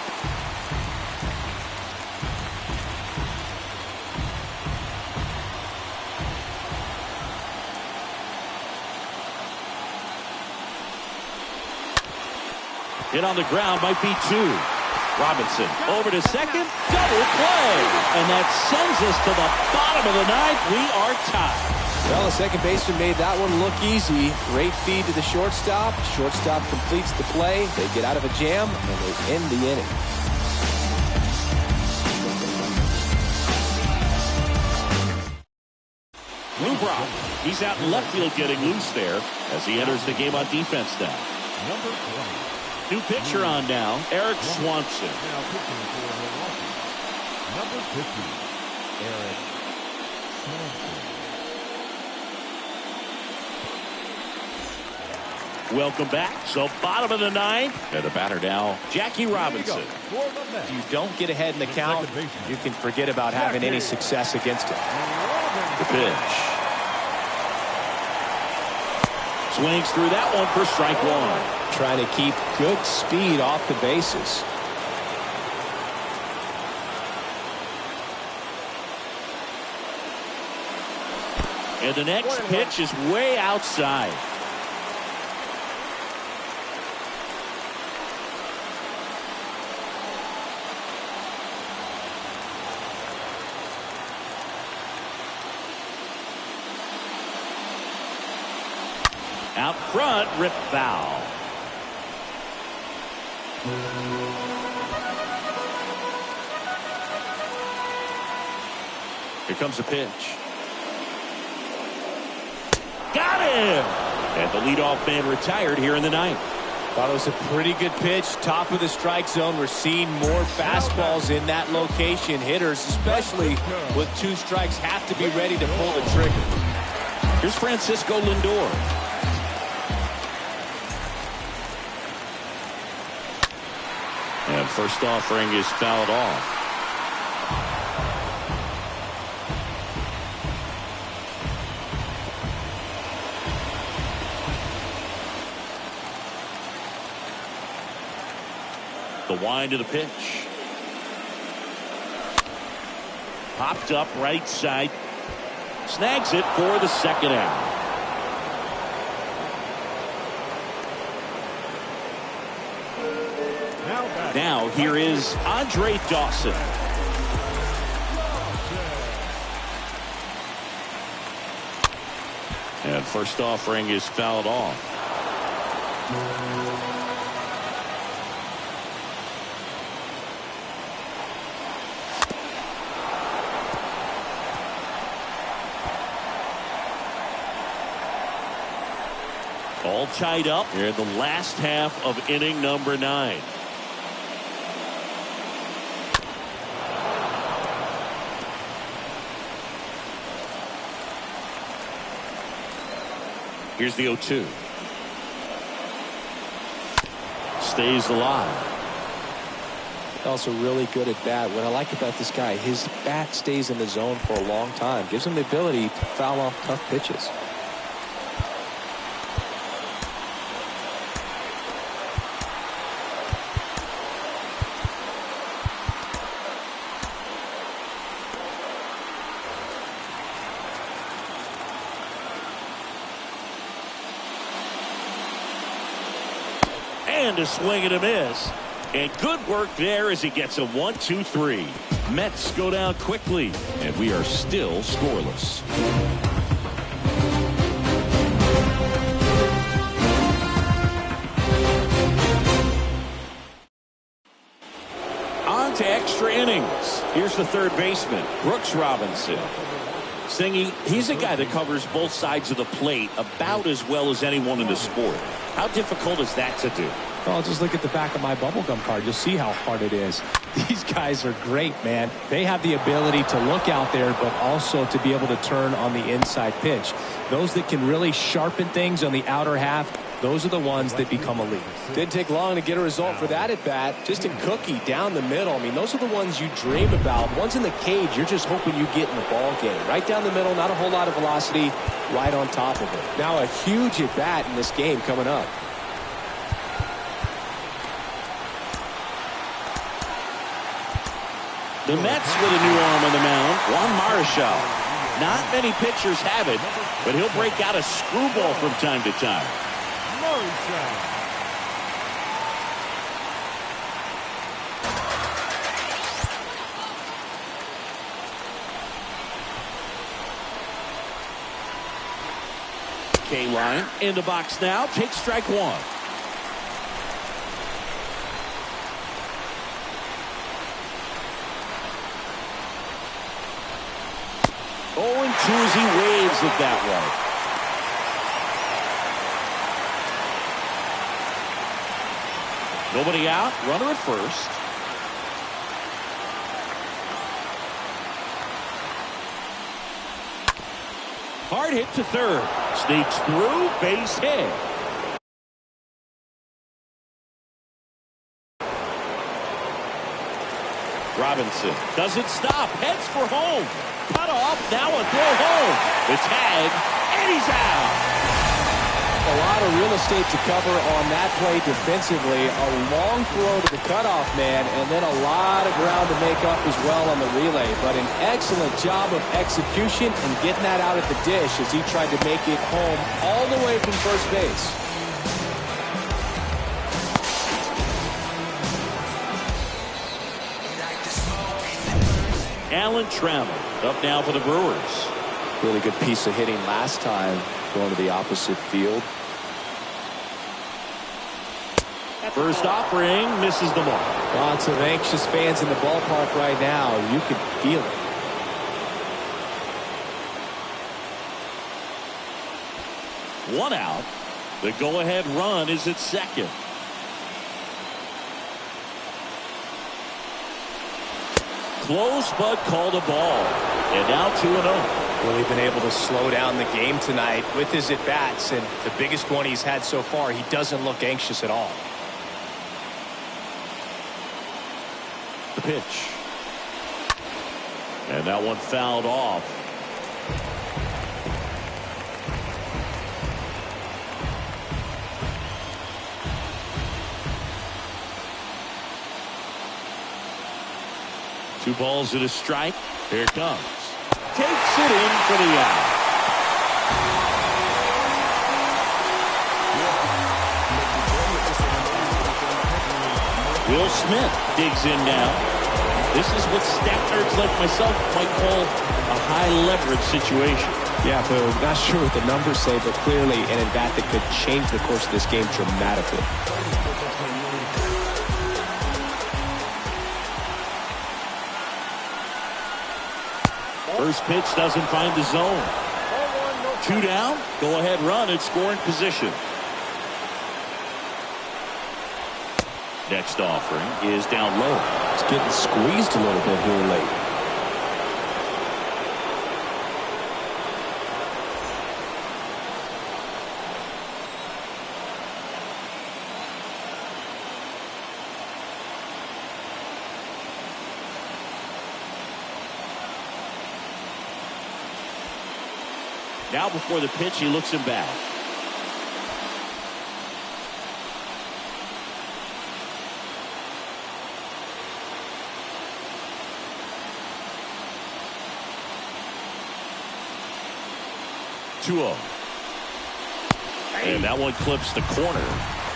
Hit on the ground, might be two. Robinson over to second, double play. And that sends us to the bottom of the ninth. We are tied. Well, the second baseman made that one look easy. Great feed to the shortstop. Shortstop completes the play. They get out of a jam, and they end the inning. Lou Brock, he's out in left field getting loose there as he enters the game on defense now. Number 20. New pitcher on now, Eric Swanson. Now pitching for Milwaukee. Number 50, Eric Swanson. Welcome back. So bottom of the ninth. And the batter now, Jackie Robinson. If you don't get ahead in the count, you can forget about having any success against it. The pitch. Swings through that one for strike one. Trying to keep good speed off the bases. And the next pitch is way outside. Out front, rip foul. Here comes the pitch. Got him! And the leadoff man retired here in the ninth. Thought it was a pretty good pitch. Top of the strike zone. We're seeing more fastballs in that location. Hitters, especially with two strikes, have to be ready to pull the trigger. Here's Francisco Lindor. And first offering is fouled off. The wind of the pitch. Popped up right side. snags it for the second out. Now here is Andre Dawson. And first offering is fouled off. All tied up here in the last half of inning number 9. Here's the 0-2. Stays alive. Also really good at bat. What I like about this guy, his bat stays in the zone for a long time. Gives him the ability to foul off tough pitches. And a swing and a miss. And good work there as he gets a 1-2-3. Mets go down quickly, and we are still scoreless. On to extra innings. Here's the third baseman, Brooks Robinson. Singy, he's a guy that covers both sides of the plate about as well as anyone in the sport. How difficult is that to do? Well, just look at the back of my bubblegum card. You'll see how hard it is. These guys are great, man. They have the ability to look out there, but also to be able to turn on the inside pitch. Those that can really sharpen things on the outer half, those are the ones that become elite. Didn't take long to get a result for that at bat. Just a cookie down the middle. I mean, those are the ones you dream about. Ones in the cage, you're just hoping you get in the ball game. Right down the middle, not a whole lot of velocity, right on top of it. Now a huge at bat in this game coming up. The Mets with a new arm on the mound, Juan Marichal. Not many pitchers have it, but he'll break out a screwball from time to time. K-line in the box now, takes strike one. Oh, and 2 as he waves it that way. Nobody out, runner at first. Hard hit to third. Sneaks through, base hit. Robinson doesn't stop, heads for home. Cut off, now a throw home. The tag, and he's out. A lot of real estate to cover on that play defensively. A long throw to the cutoff man, and then a lot of ground to make up as well on the relay. But an excellent job of execution and getting that out at the dish as he tried to make it home all the way from first base. Alan Trammell up now for the Brewers. Really good piece of hitting last time, going to the opposite field. First offering misses the mark. Lots of anxious fans in the ballpark right now. You can feel it. One out. The go-ahead run is at second. Close, but called a ball. And now 2-0. Really been able to slow down the game tonight with his at-bats, and the biggest one he's had so far, he doesn't look anxious at all. The pitch. And that one fouled off. Two balls and a strike. Here it comes. takes it in for the out. Will Smith digs in now. This is what stat nerds like myself might call a high-leverage situation. Yeah, Boo. Not sure what the numbers say, but clearly an at-bat that could change the course of this game dramatically. First pitch doesn't find the zone. 2 down. Go-ahead run at scoring position. Next offering is down low. It's getting squeezed a little bit here late. Now before the pitch, he looks him back. And that one clips the corner.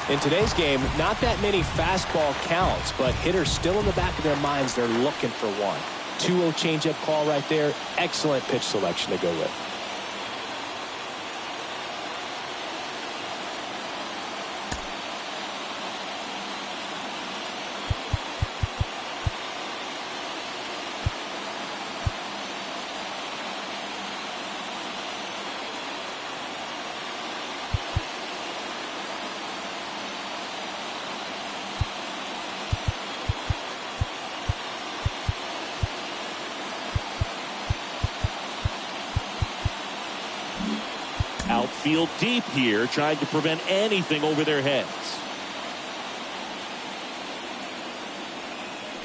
In today's game, not that many fastball counts, but hitters still in the back of their minds, they're looking for one. 2-0 changeup call right there. Excellent pitch selection to go with. Outfield deep here, trying to prevent anything over their heads.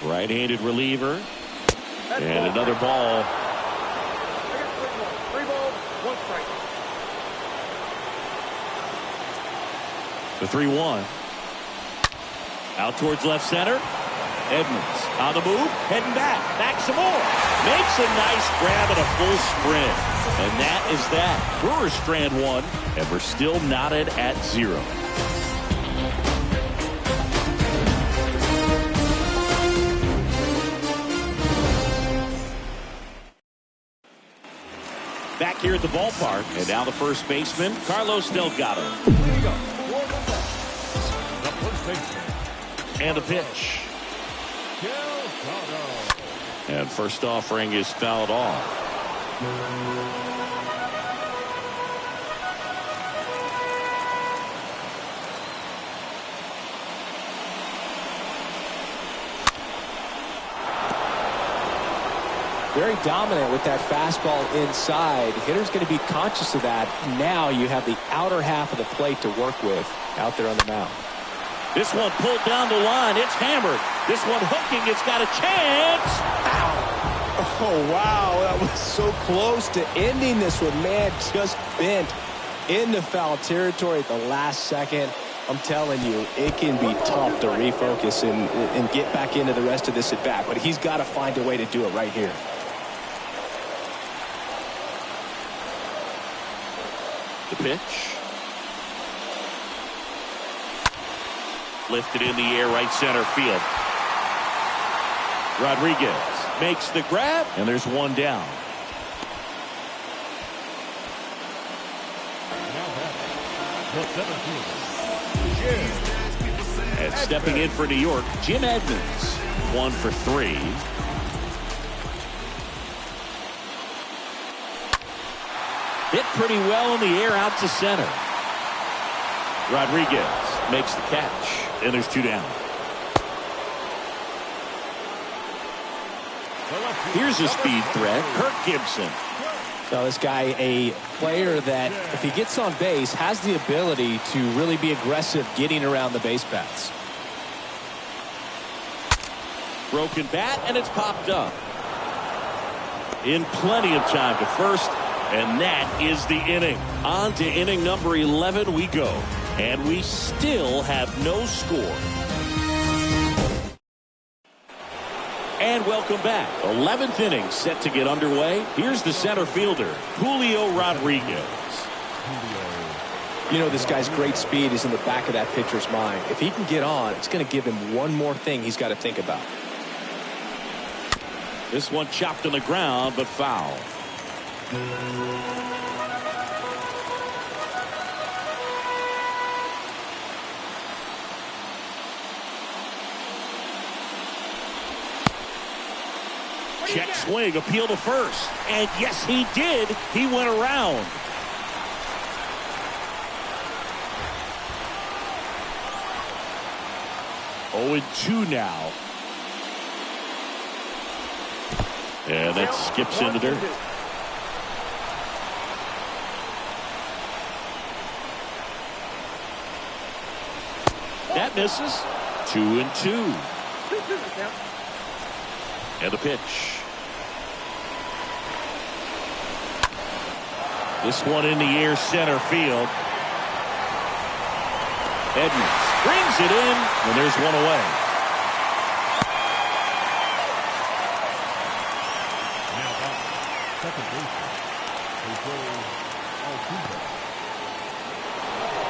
Right-handed reliever. And another ball. 3 balls, 1 strike. The 3-1. Out towards left center. Edmonds on the move, heading back some more. Makes a nice grab and a full sprint. And that is that. Brewers strand 1, and we're still knotted at 0. Back here at the ballpark, and now the first baseman, Carlos Delgado. The first baseman. And a pitch. And first offering is fouled off. Very dominant with that fastball inside. Hitter's going to be conscious of that. Now you have the outer half of the plate to work with out there on the mound. This one pulled down the line. It's hammered. This one hooking. It's got a chance. Ow. Oh, wow. That was so close to ending this one. Man, just bent into foul territory at the last second. I'm telling you, it can be tough to refocus and get back into the rest of this at bat. But he's got to find a way to do it right here. The pitch. Lifted in the air, right center field. Rodriguez makes the grab, and there's one down. And stepping in for New York, Jim Edmonds, 1 for 3. Hit pretty well in the air out to center. Rodriguez makes the catch, and there's 2 down. Here's a speed threat, Kirk Gibson. Now this guy, a player that if he gets on base has the ability to really be aggressive getting around the base paths. Broken bat, and it's popped up. In plenty of time to first, and that is the inning. On to inning number 11 we go, and we still have no score. And welcome back. 11th inning set to get underway. Here's the center fielder, Julio Rodriguez. You know, this guy's great speed is in the back of that pitcher's mind. If he can get on, it's going to give him one more thing he's got to think about. This one chopped on the ground, but foul. Check swing, appeal to first. And yes, he did. He went around. Oh, 2 now. And that skips into dirt. That misses. 2-2. And the pitch. This one in the air, center field. Edmonds brings it in, and there's one away.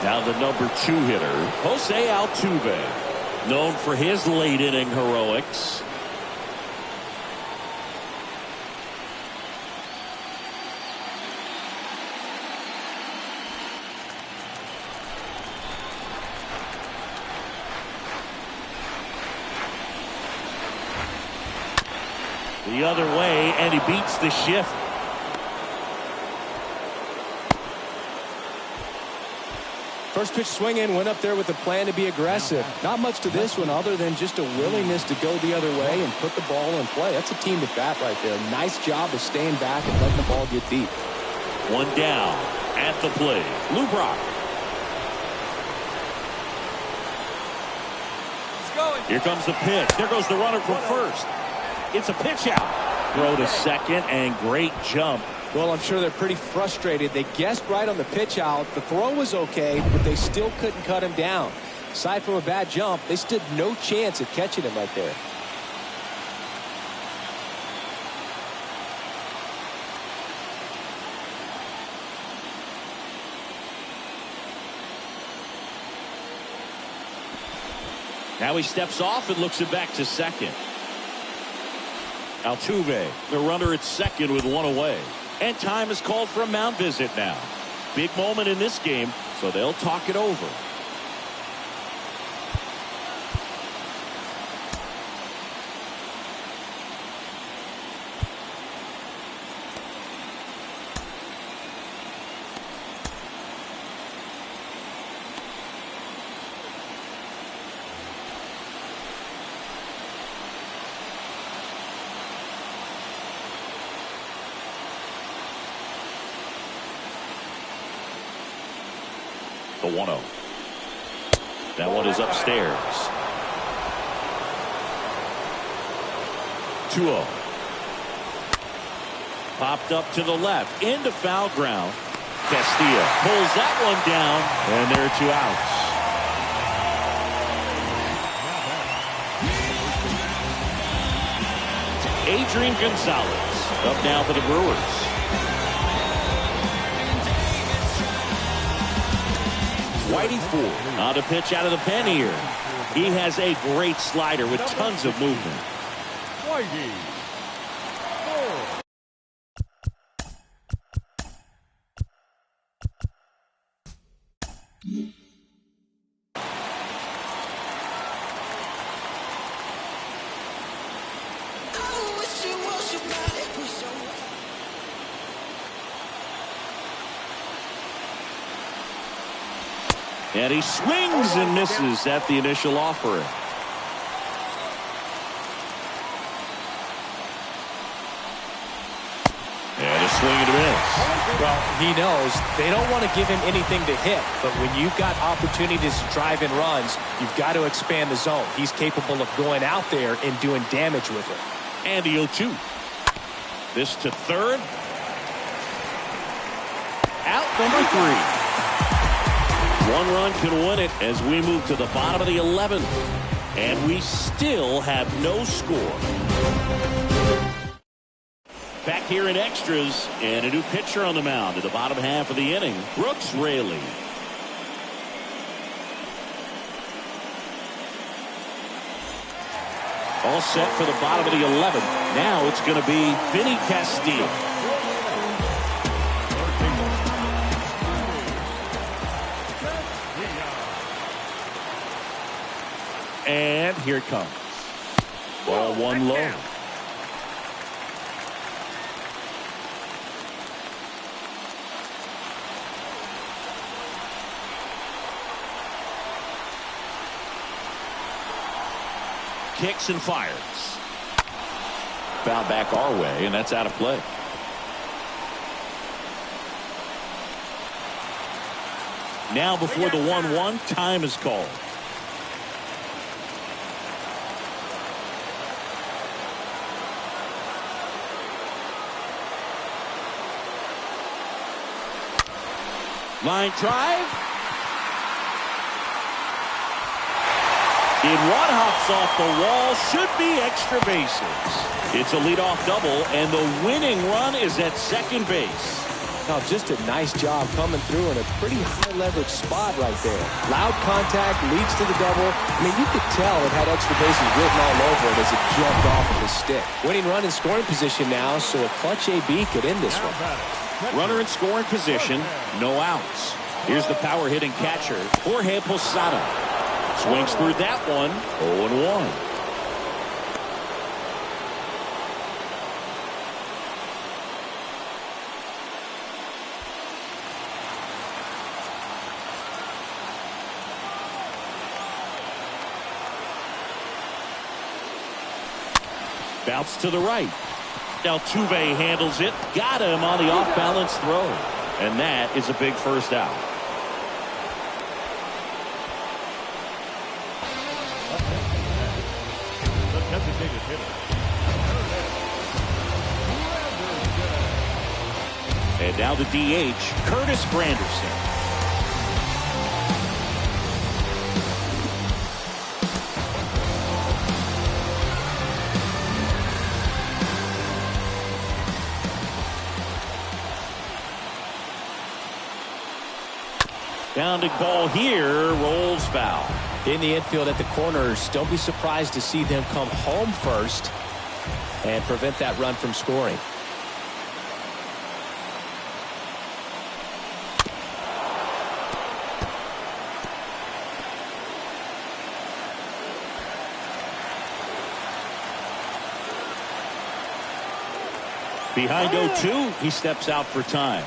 Now the number 2 hitter, Jose Altuve, known for his late inning heroics. The other way, and he beats the shift. First pitch swinging, went up there with a plan to be aggressive. Not much to this one other than just a willingness to go the other way and put the ball in play. That's a team at bat right there. Nice job of staying back and letting the ball get deep. One down at the plate. Lou Brock. Here comes the pitch. There goes the runner from first. It's a pitch out. Throw to second, and great jump. Well, I'm sure they're pretty frustrated. They guessed right on the pitch out. The throw was okay, but they still couldn't cut him down. Aside from a bad jump, they stood no chance at catching him right there. Now he steps off and looks it back to second. Altuve, the runner at second with one away. And time is called for a mound visit now. Big moment in this game, so they'll talk it over. The 1-0. That one is upstairs. 2-0. Popped up to the left into foul ground. Castillo pulls that one down, and there are 2 outs. Adrian Gonzalez up now for the Brewers. Whitey Ford on to pitch out of the pen here. He has a great slider with tons of movement. Whitey Ford. And he swings and misses at the initial offering. And a swing and a miss. Well, he knows they don't want to give him anything to hit, but when you've got opportunities to drive in runs, you've got to expand the zone. He's capable of going out there and doing damage with it. And the 0-2. This to third. Out number 3. One run can win it as we move to the bottom of the 11th. And we still have no score. Back here in extras, and a new pitcher on the mound in the bottom half of the inning, Brooks Raley. All set for the bottom of the 11th. Now it's going to be Vinny Castile. And here it comes. Ball one low. Kicks and fires. Foul back our way, and that's out of play. Now before the 1-1, time is called. Line drive. In one hops off the wall, should be extra bases. It's a leadoff double, and the winning run is at second base. Now, just a nice job coming through in a pretty high leverage spot right there. Loud contact leads to the double. I mean, you could tell it had extra bases written all over it as it jumped off of his stick. Winning run in scoring position now, so a clutch AB could end this one. Runner in scoring position, no outs. Here's the power hitting catcher, Jorge Posada. Swings through that one, 0-1. Bounce to the right. Altuve handles it. Got him on the off-balance throw. And that is a big first out. And now the DH, Curtis Granderson. Pounding ball here, rolls foul. In the infield at the corners, don't be surprised to see them come home first and prevent that run from scoring. Behind 0-2, he steps out for time.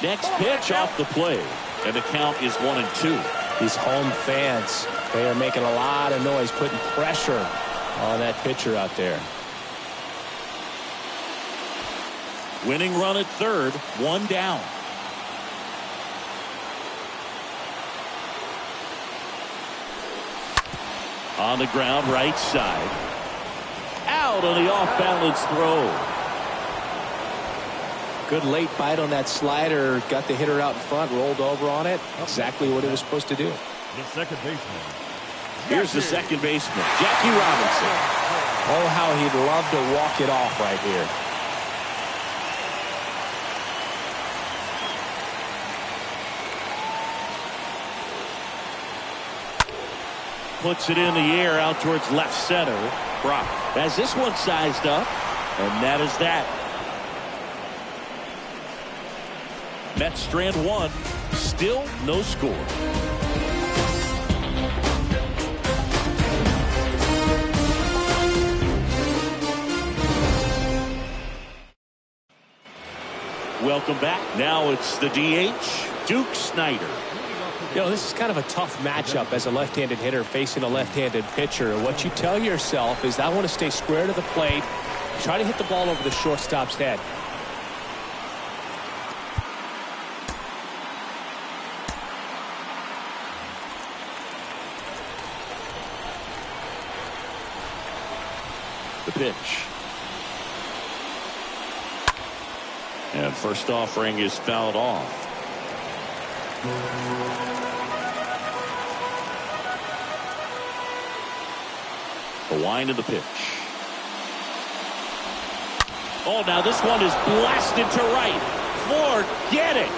Next pitch off the plate, and the count is 1-2. These home fans, they are making a lot of noise, putting pressure on that pitcher out there. Winning run at third, one down. On the ground, right side. Out on the off-balance throw. Good late bite on that slider. Got the hitter out in front, rolled over on it. Exactly what it was supposed to do. The second baseman. Here's the second baseman, Jackie Robinson. Oh, how he'd love to walk it off right here. Puts it in the air out towards left center. Brock has this one sized up, and that is that. Mets strand one, still no score. Welcome back. Now it's the DH, Duke Snider. You know, this is kind of a tough matchup as a left-handed hitter facing a left-handed pitcher. And what you tell yourself is I want to stay square to the plate, try to hit the ball over the shortstop's head. The pitch. And first offering is fouled off. The wind of the pitch. Oh, now this one is blasted to right. Forget it.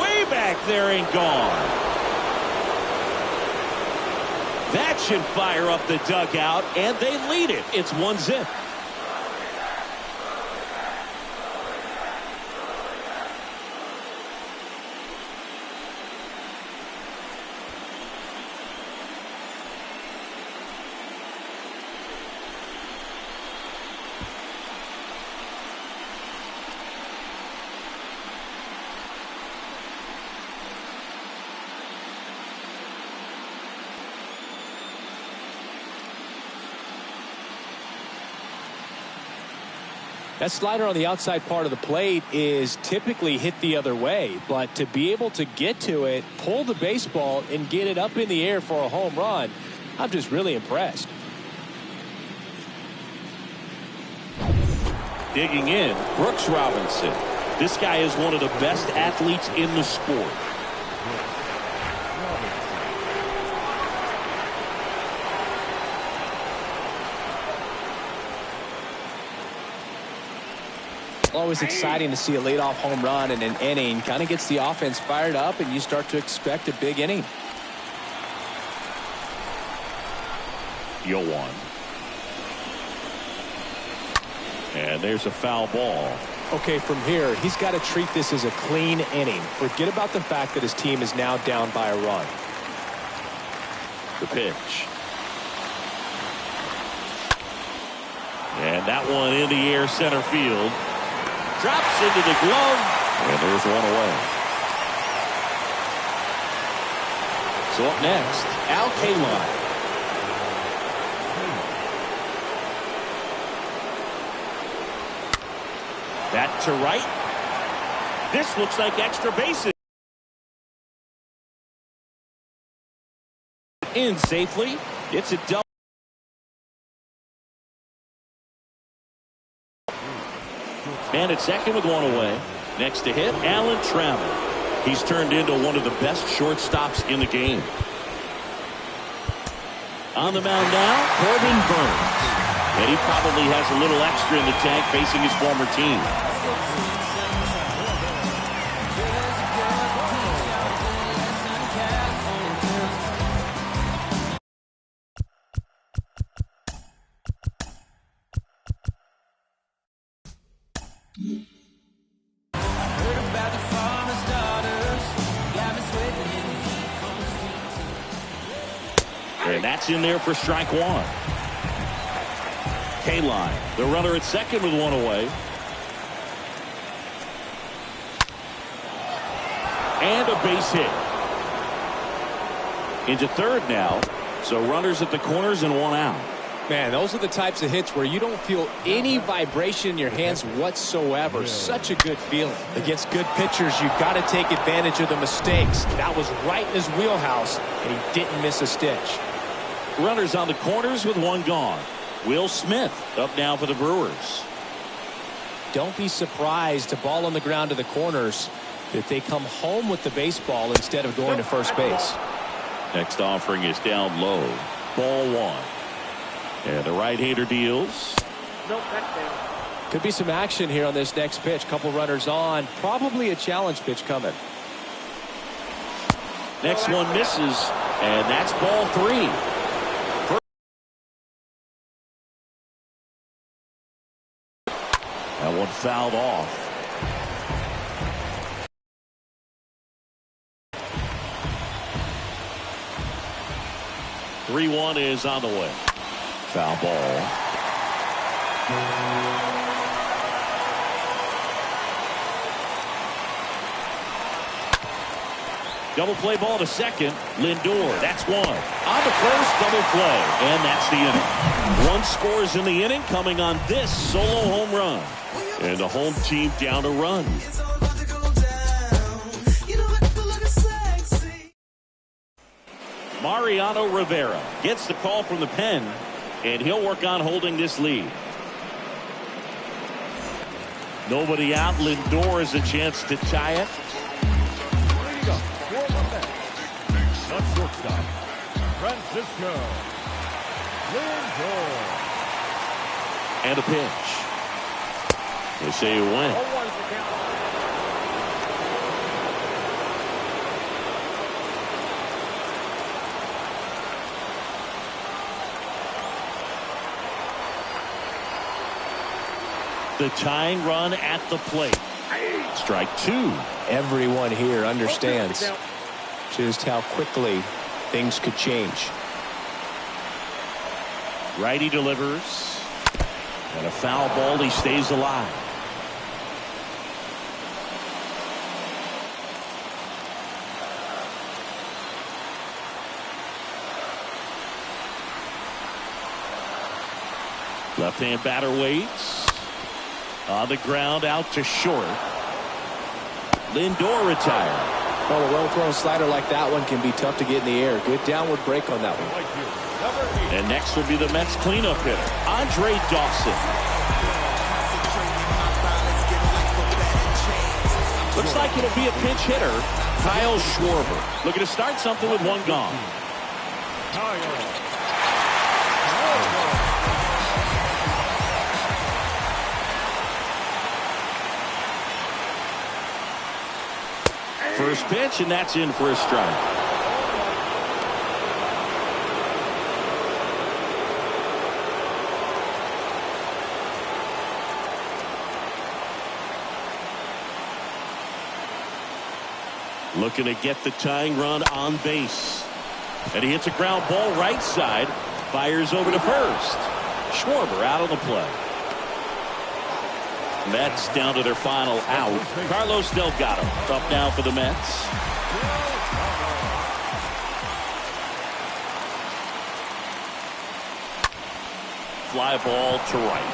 Way back there and gone. That should fire up the dugout, and they lead it. It's 1-0. That slider on the outside part of the plate is typically hit the other way, but to be able to get to it, pull the baseball, and get it up in the air for a home run, I'm just really impressed. Digging in, Brooks Robinson. This guy is one of the best athletes in the sport. Always exciting to see a leadoff home run in an inning. Kind of gets the offense fired up, and you start to expect a big inning. 0-1. And there's a foul ball. Okay, from here, he's got to treat this as a clean inning. Forget about the fact that his team is now down by a run. The pitch. And that one in the air center field. Drops into the glove. And there's one away. So up next, Al Kaline. That to right. This looks like extra bases. In safely. It's a double. And at second with one away. Next to hit, Alan Trammell. He's turned into one of the best shortstops in the game. On the mound now, Corbin Burns. And he probably has a little extra in the tank facing his former team. And that's in there for strike one. Kaline, the runner at second with one away. And a base hit. Into third now. So runners at the corners and one out. Man, those are the types of hits where you don't feel any vibration in your hands whatsoever. Such a good feeling. Against good pitchers, you've got to take advantage of the mistakes. That was right in his wheelhouse, and he didn't miss a stitch. Runners on the corners with one gone. Will Smith up now for the Brewers. Don't be surprised, a ball on the ground to the corners, that they come home with the baseball instead of going to first base. Next offering is down low. Ball one. And the right-hander deals. Nope, that's down. Could be some action here on this next pitch. Couple runners on. Probably a challenge pitch coming. Next one misses. And that's ball three. That one fouled off. (3-1) is on the way. Foul ball. Double play ball to second. Lindor, that's one. On to first, double play. And that's the inning. One scores in the inning coming on this solo home run. And the home team down a run. Mariano Rivera gets the call from the pen, and he'll work on holding this lead. Nobody out. Lindor has a chance to tie it. Leading up for the Mets, the shortstop, Francisco Lindor. And a pitch. They say he went. The tying run at the plate. Strike two. Everyone here understands just how quickly things could change. Righty delivers. And a foul ball. He stays alive. Left-hand batter waits. On the ground, out to short. Lindor retired. Well, a well-thrown slider like that one can be tough to get in the air. Good downward break on that one. And next will be the Mets cleanup hitter, Andre Dawson. Looks like it'll be a pinch hitter, Kyle Schwarber. Looking to start something with one gone. First pitch, and that's in for a strike. Looking to get the tying run on base. And he hits a ground ball right side. Fires over to first. Schwarber out on the play. Mets down to their final out. Carlos Delgado up now for the Mets. Fly ball to right.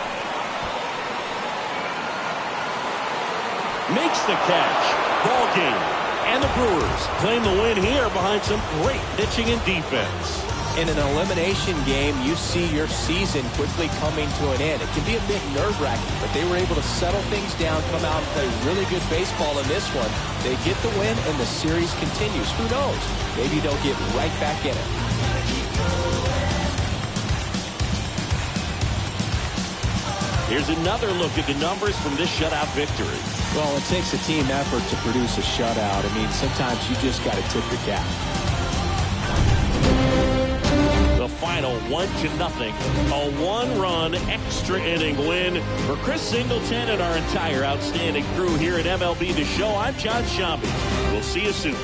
Makes the catch. Ball game. And the Brewers claim the win here behind some great pitching and defense. In an elimination game, you see your season quickly coming to an end. It can be a bit nerve-wracking, but they were able to settle things down, come out and play really good baseball in this one. They get the win, and the series continues. Who knows? Maybe they'll get right back in it. Here's another look at the numbers from this shutout victory. Well, it takes a team effort to produce a shutout. I mean, sometimes you just got to tip your cap. The final 1-0, a one-run extra inning win for Chris Singleton and our entire outstanding crew here at MLB The Show. I'm John Shambi. We'll see you soon.